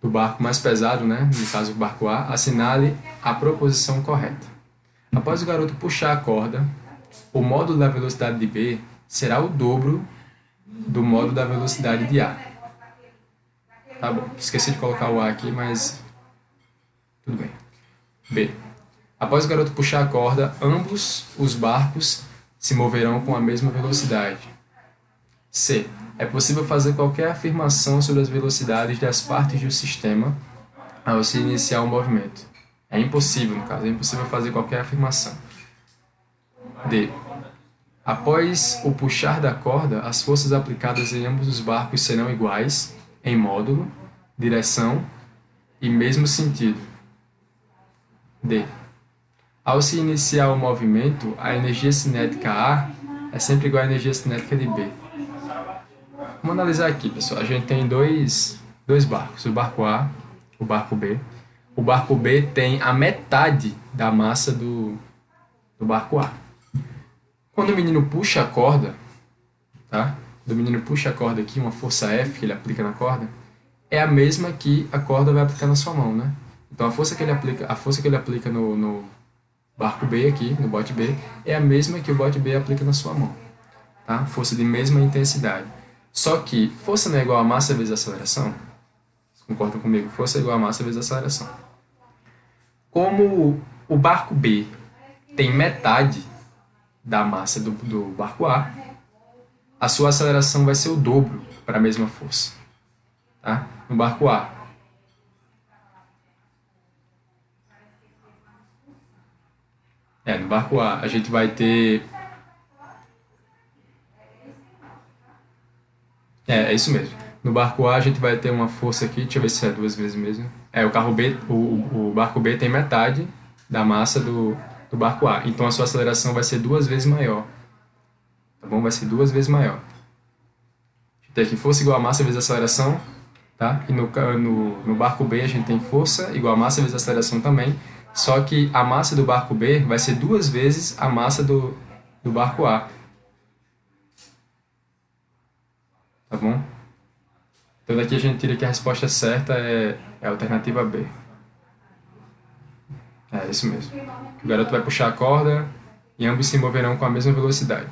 do barco mais pesado, né? No caso o barco A, assinale a proposição correta. Após o garoto puxar a corda, o módulo da velocidade de B será o dobro do módulo da velocidade de A. Tá bom, esqueci de colocar o A aqui, mas tudo bem. B. Após o garoto puxar a corda, ambos os barcos se moverão com a mesma velocidade. C. É possível fazer qualquer afirmação sobre as velocidades das partes do sistema ao se iniciar o movimento. É impossível, no caso, é impossível fazer qualquer afirmação. D. Após o puxar da corda, as forças aplicadas em ambos os barcos serão iguais em módulo, direção e mesmo sentido. D. Ao se iniciar o movimento, a energia cinética A é sempre igual à energia cinética de B. Vamos analisar aqui, pessoal. A gente tem dois barcos, o barco A, o barco B. O barco B tem a metade da massa do barco A. Quando o menino puxa a corda, tá? Quando o menino puxa a corda aqui, uma força F que ele aplica na corda, é a mesma que a corda vai aplicar na sua mão, né? Então a força que ele aplica no barco B aqui, no bote B, é a mesma que o bote B aplica na sua mão, tá? Força de mesma intensidade. Só que força não é igual a massa vezes aceleração? Vocês concordam comigo? Força é igual a massa vezes aceleração. Como o barco B tem metade da massa do barco A, a sua aceleração vai ser o dobro para a mesma força. Tá? No barco A, a gente vai ter... É isso mesmo. No barco A a gente vai ter uma força aqui, deixa eu ver se é duas vezes mesmo. O barco B tem metade da massa do barco A. Então a sua aceleração vai ser duas vezes maior. Tá bom? Vai ser duas vezes maior. A gente tem aqui força igual a massa vezes aceleração. Tá? E no barco B a gente tem força igual a massa vezes aceleração também. Só que a massa do barco B vai ser duas vezes a massa do barco A. Tá bom? Então daqui a gente tira que a resposta certa é a alternativa B. É isso mesmo. O garoto vai puxar a corda e ambos se moverão com a mesma velocidade.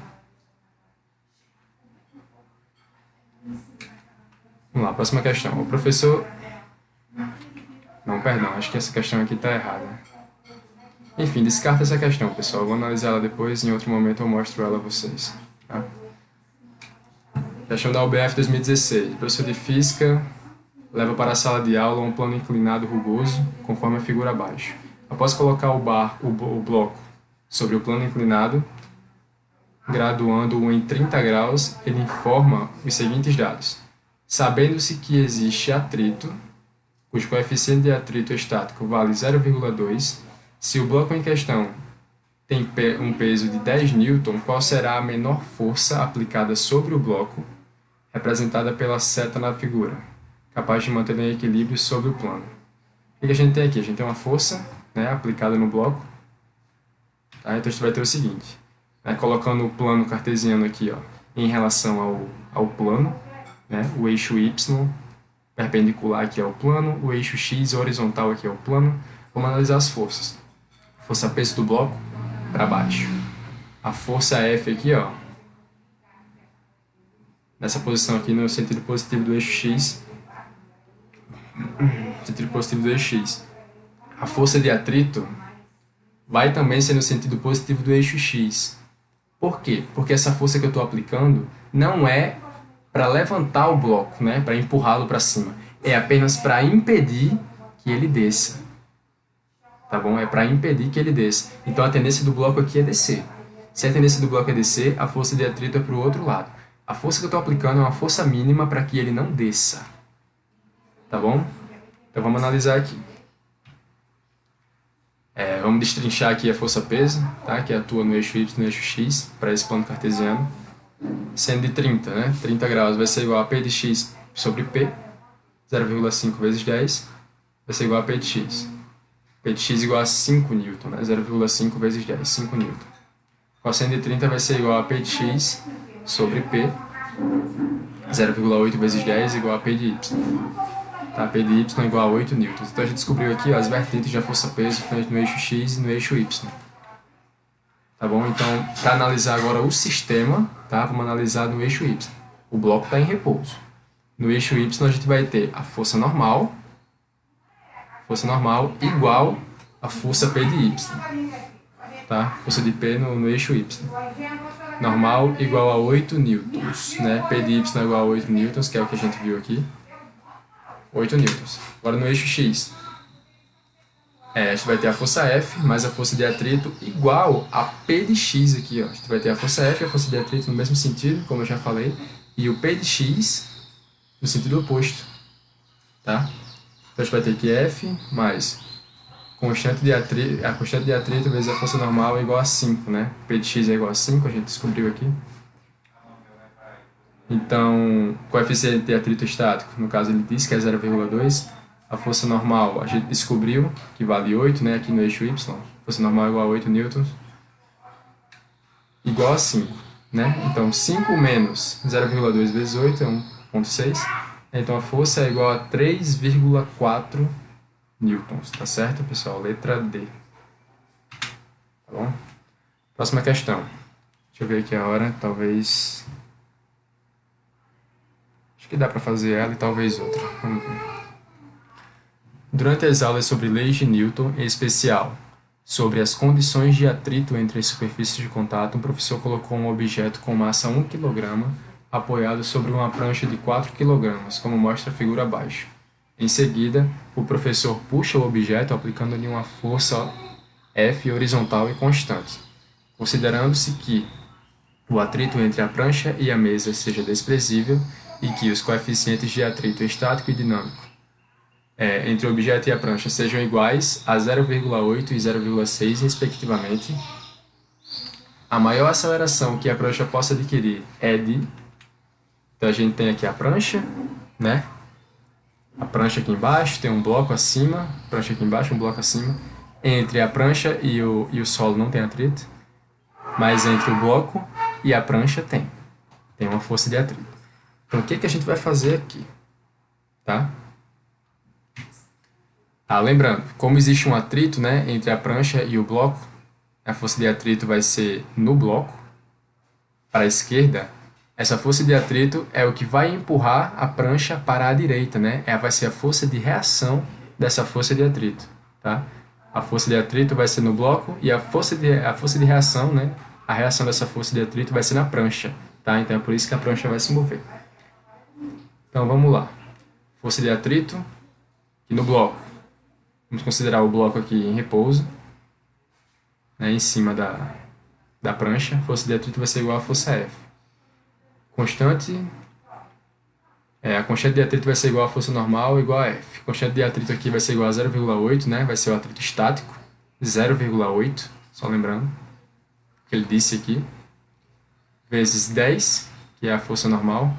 Vamos lá, próxima questão. O professor... Não, perdão, acho que essa questão aqui está errada. Enfim, descarta essa questão, pessoal. Eu vou analisar ela depois, em outro momento eu mostro ela a vocês. Tá? Questão da UBF 2016. O professor de Física leva para a sala de aula um plano inclinado rugoso, conforme a figura abaixo. Após colocar o bloco sobre o plano inclinado, graduando-o em 30 graus, ele informa os seguintes dados. Sabendo-se que existe atrito, cujo coeficiente de atrito estático vale 0,2, se o bloco em questão tem um peso de 10 newton, qual será a menor força aplicada sobre o bloco, representada pela seta na figura, capaz de manter em equilíbrio sobre o plano? O que a gente tem aqui? A gente tem uma força, né, aplicada no bloco. Tá? Então a gente vai ter o seguinte, né, colocando o plano cartesiano aqui, ó, em relação ao plano, né, o eixo y perpendicular aqui ao plano, o eixo x horizontal aqui ao plano. Vamos analisar as forças. Força peso do bloco para baixo. A força F aqui, ó, nessa posição aqui no sentido positivo do eixo x, sentido positivo do eixo x. A força de atrito vai também ser no sentido positivo do eixo x. Por quê? Porque essa força que eu estou aplicando não é para levantar o bloco, né, para empurrá-lo para cima. É apenas para impedir que ele desça. Tá bom? É para impedir que ele desça. Então a tendência do bloco aqui é descer. Se a tendência do bloco é descer, a força de atrito é para o outro lado. A força que eu estou aplicando é uma força mínima para que ele não desça. Tá bom? Então vamos analisar aqui. Vamos destrinchar aqui a força-peso, tá? Que atua no eixo y e no eixo x, para esse plano cartesiano. Sendo de 30, né? 30 graus vai ser igual a P de x sobre P, 0,5 vezes 10, vai ser igual a P de x. P de x igual a 5 newton, né? 0,5 vezes 10, 5 newton. Cosseno de 30 vai ser igual a P de x sobre P, 0,8 vezes 10 igual a P de y. Tá? P de y é igual a 8 newtons. Então a gente descobriu aqui, ó, as vertentes da força-peso no eixo x e no eixo y. Tá bom? Então, para analisar agora o sistema, tá? Vamos analisar no eixo y. O bloco está em repouso. No eixo y a gente vai ter a força normal igual a força P de y. Tá? Força de P no eixo y. Normal igual a 8 newtons. Né? P de y é igual a 8 newtons, que é o que a gente viu aqui. 8 newtons. Agora no eixo x. A gente vai ter a força F mais a força de atrito igual a P de x aqui. Ó. A gente vai ter a força F e a força de atrito no mesmo sentido, como eu já falei, e o P de x no sentido oposto. Tá? Então a gente vai ter que F mais a constante de atrito vezes a força normal é igual a 5. Né? P de x é igual a 5, a gente descobriu aqui. Então, coeficiente de atrito estático, no caso ele disse que é 0,2. A força normal a gente descobriu que vale 8, né, aqui no eixo y. Força normal é igual a 8 newtons. Igual a 5. Né? Então, 5 menos 0,2 vezes 8 é 1,6. Então, a força é igual a 3,4 newtons. Tá certo, pessoal? Letra D. Tá bom? Próxima questão. Deixa eu ver aqui a hora. Talvez... Acho que dá para fazer ela e talvez outra. Vamos ver. Durante as aulas sobre leis de Newton, em especial sobre as condições de atrito entre as superfícies de contato, um professor colocou um objeto com massa 1 kg apoiado sobre uma prancha de 4 kg, como mostra a figura abaixo. Em seguida, o professor puxa o objeto aplicando-lhe uma força F horizontal e constante, considerando-se que o atrito entre a prancha e a mesa seja desprezível e que os coeficientes de atrito estático e dinâmico entre o objeto e a prancha sejam iguais a 0,8 e 0,6 respectivamente, a maior aceleração que a prancha possa adquirir é de... Então a gente tem aqui a prancha, né? A prancha aqui embaixo, tem um bloco acima, prancha aqui embaixo, um bloco acima. Entre a prancha e o solo não tem atrito, mas entre o bloco e a prancha tem uma força de atrito. Então, o que a gente vai fazer aqui? Tá? Lembrando, como existe um atrito, né, entre a prancha e o bloco, a força de atrito vai ser no bloco, para a esquerda. Essa força de atrito é o que vai empurrar a prancha para a direita, né? Vai ser a força de reação dessa força de atrito. Tá? A força de atrito vai ser no bloco e a força de reação, né, a reação dessa força de atrito vai ser na prancha. Tá? Então é por isso que a prancha vai se mover. Então vamos lá. Força de atrito e no bloco. Vamos considerar o bloco aqui em repouso, né, em cima da prancha, força de atrito vai ser igual a força F. A constante de atrito vai ser igual a força normal igual a F. Constante de atrito aqui vai ser igual a 0,8, né? Vai ser o atrito estático, 0,8, só lembrando que ele disse aqui, vezes 10, que é a força normal,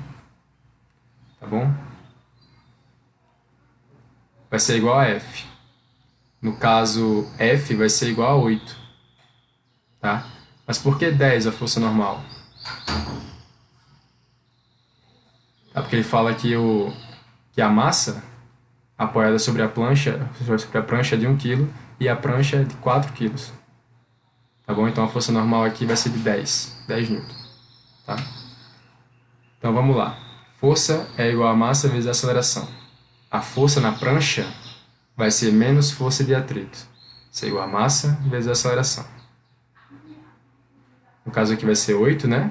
tá bom? Vai ser igual a F. No caso, F vai ser igual a 8, tá? Mas por que 10 a força normal? Porque ele fala que a massa apoiada sobre a prancha é de 1 kg e a prancha é de 4 kg. Tá bom? Então a força normal aqui vai ser de 10 newtons. Tá? Então vamos lá. Força é igual a massa vezes a aceleração. A força na prancha vai ser menos força de atrito. Isso é igual a massa vezes a aceleração. No caso aqui vai ser 8, né?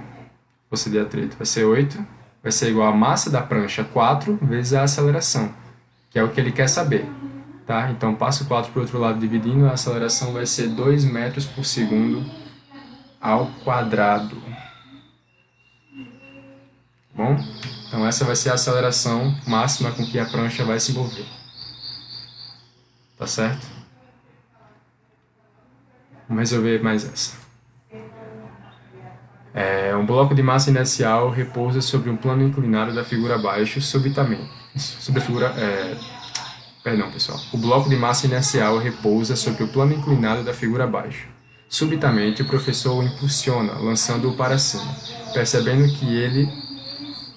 Força de atrito vai ser 8. Vai ser igual a massa da prancha 4 vezes a aceleração, que é o que ele quer saber. Tá? Então, passo 4 para o outro lado dividindo, a aceleração vai ser 2 metros por segundo ao quadrado. Bom? Então, essa vai ser a aceleração máxima com que a prancha vai se mover. Tá certo? Vamos resolver mais essa. Um bloco de massa inercial repousa sobre um plano inclinado da figura abaixo subitamente. Perdão, pessoal. O bloco de massa inercial repousa sobre o plano inclinado da figura abaixo. Subitamente, o professor o impulsiona, lançando-o para cima, percebendo que ele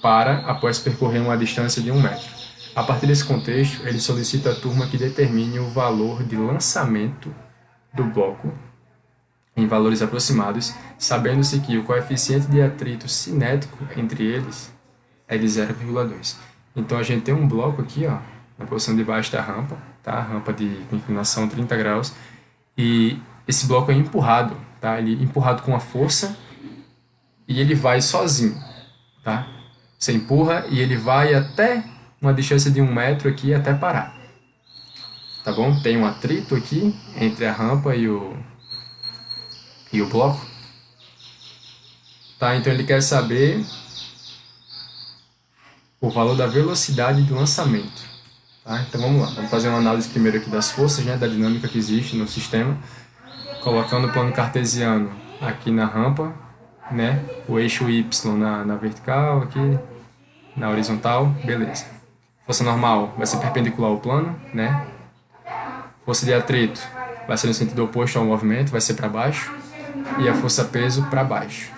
para após percorrer uma distância de 1 metro. A partir desse contexto, ele solicita à turma que determine o valor de lançamento do bloco em valores aproximados, sabendo-se que o coeficiente de atrito cinético entre eles é de 0,2. Então a gente tem um bloco aqui, ó, na posição de baixo da rampa, tá? A rampa de inclinação 30 graus, e esse bloco é empurrado, tá? Ele é empurrado com a força e ele vai sozinho, tá? Você empurra e ele vai até uma distância de 1 metro aqui até parar, tá bom? Tem um atrito aqui entre a rampa e o bloco, tá? Então ele quer saber o valor da velocidade do lançamento, tá? Então vamos lá, vamos fazer uma análise primeiro aqui das forças, né, da dinâmica que existe no sistema, colocando o plano cartesiano aqui na rampa, né, o eixo Y na vertical, aqui na horizontal, beleza. Força normal vai ser perpendicular ao plano, né? Força de atrito vai ser no sentido oposto ao movimento, vai ser para baixo, e a força peso para baixo.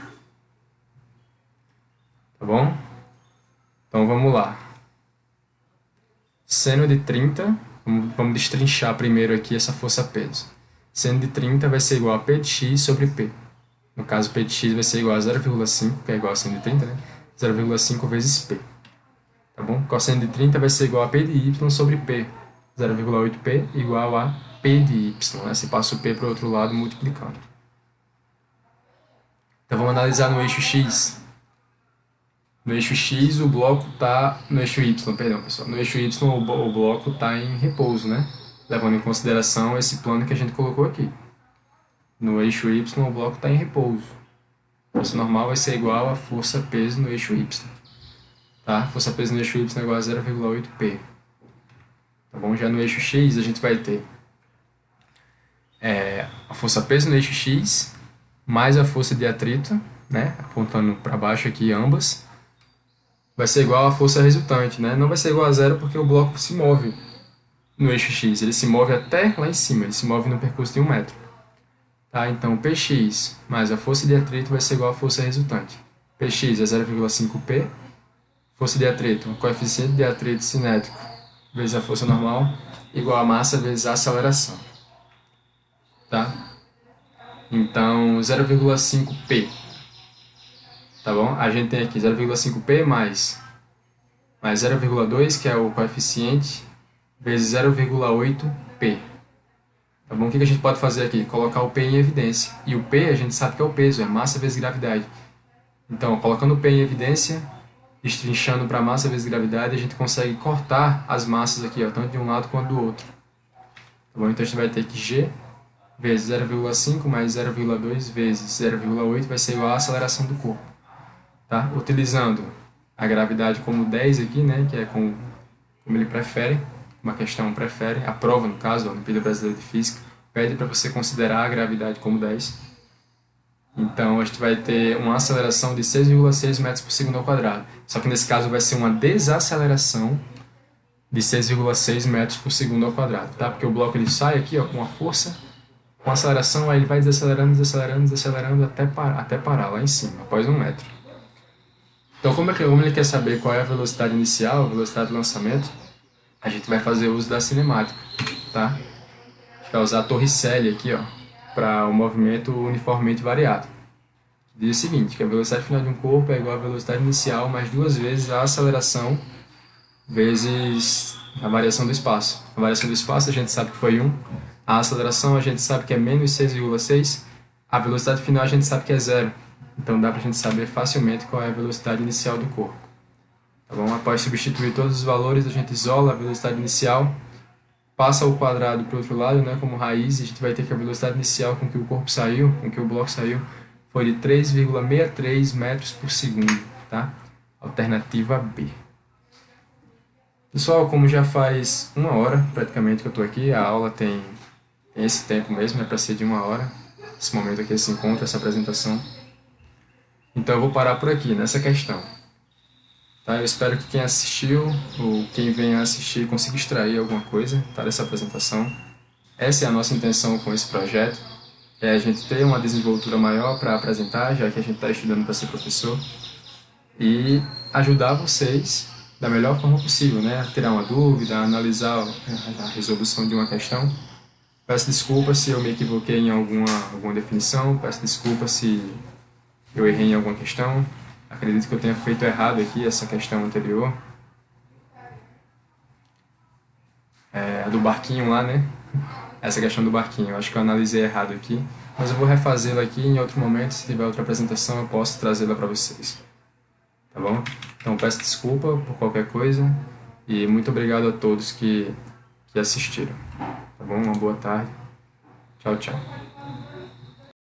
Tá bom? Então vamos lá. Seno de 30, vamos destrinchar primeiro aqui essa força peso. Seno de 30 vai ser igual a P de x sobre P. No caso, P de x vai ser igual a 0,5, que é igual a seno de 30, né? 0,5 vezes P. Tá bom? Cosseno de 30 vai ser igual a P de y sobre P. 0,8P igual a P de y, né? Você passa o P para o outro lado multiplicando. Então vamos analisar no eixo X. No eixo X o bloco está... No eixo Y, perdão, pessoal. No eixo Y o bloco está em repouso, né? Levando em consideração esse plano que a gente colocou aqui. No eixo Y o bloco está em repouso. Força normal vai ser igual a força peso no eixo Y. Tá? Força peso no eixo Y é igual a 0,8P. Tá bom? Já no eixo X a gente vai ter a força peso no eixo X mais a força de atrito, né? Apontando para baixo aqui ambas, vai ser igual à força resultante, né? Não vai ser igual a zero porque o bloco se move no eixo X. Ele se move até lá em cima, ele se move no percurso de 1 metro. Tá? Então Px mais a força de atrito vai ser igual à força resultante. Px é 0,5P, força de atrito, o coeficiente de atrito cinético vezes a força normal, igual a massa vezes a aceleração. Tá? Então 0,5P. Tá bom? A gente tem aqui 0,5P mais 0,2, que é o coeficiente, vezes 0,8P. Tá bom? O que a gente pode fazer aqui? Colocar o P em evidência. E o P a gente sabe que é o peso, é massa vezes gravidade. Então, colocando o P em evidência, destrinchando para massa vezes gravidade, a gente consegue cortar as massas aqui, ó, tanto de um lado quanto do outro. Tá bom? Então a gente vai ter que G vezes 0,5 mais 0,2 vezes 0,8 vai ser igual à aceleração do corpo. Tá? Utilizando a gravidade como 10 aqui, né, que é como ele prefere, uma questão prefere, a prova, no caso, a Olimpíada Brasileira de Física, pede para você considerar a gravidade como 10. Então, a gente vai ter uma aceleração de 6,6 metros por segundo ao quadrado. Só que nesse caso vai ser uma desaceleração de 6,6 metros por segundo ao quadrado, tá? Porque o bloco ele sai aqui, ó, com uma força, com aceleração, aí ele vai desacelerando, desacelerando, desacelerando até parar lá em cima, após 1 metro. Então, como ele quer saber qual é a velocidade inicial, a velocidade de lançamento, a gente vai fazer uso da cinemática, tá? A gente vai usar a Torricelli aqui, ó, para o movimento uniformemente variado. Diz o seguinte, que a velocidade final de um corpo é igual à velocidade inicial mais 2 vezes a aceleração vezes a variação do espaço. A variação do espaço a gente sabe que foi 1, a aceleração a gente sabe que é menos 6,6, a velocidade final a gente sabe que é 0. Então dá para a gente saber facilmente qual é a velocidade inicial do corpo. Tá bom? Após substituir todos os valores, a gente isola a velocidade inicial, passa o quadrado para o outro lado, né, como raiz, e a gente vai ter que a velocidade inicial com que o corpo saiu, com que o bloco saiu, foi de 3,63 metros por segundo. Tá? Alternativa B. Pessoal, como já faz 1 hora praticamente que eu estou aqui, a aula tem esse tempo mesmo, é para ser de 1 hora, esse momento aqui, esse encontro, essa apresentação. Então eu vou parar por aqui, nessa questão. Tá? Eu espero que quem assistiu, ou quem venha assistir, consiga extrair alguma coisa, tá, dessa apresentação. Essa é a nossa intenção com esse projeto, é a gente ter uma desenvoltura maior para apresentar, já que a gente está estudando para ser professor, e ajudar vocês da melhor forma possível, né? A tirar uma dúvida, a analisar a resolução de uma questão. Peço desculpas se eu me equivoquei em alguma definição, peço desculpas se eu errei em alguma questão. Acredito que eu tenha feito errado aqui essa questão anterior. A do barquinho lá, né? Essa questão do barquinho, eu acho que eu analisei errado aqui. Mas eu vou refazê-la aqui em outro momento, se tiver outra apresentação eu posso trazê-la para vocês. Tá bom? Então peço desculpa por qualquer coisa e muito obrigado a todos que assistiram. Tá bom? Uma boa tarde. Tchau, tchau.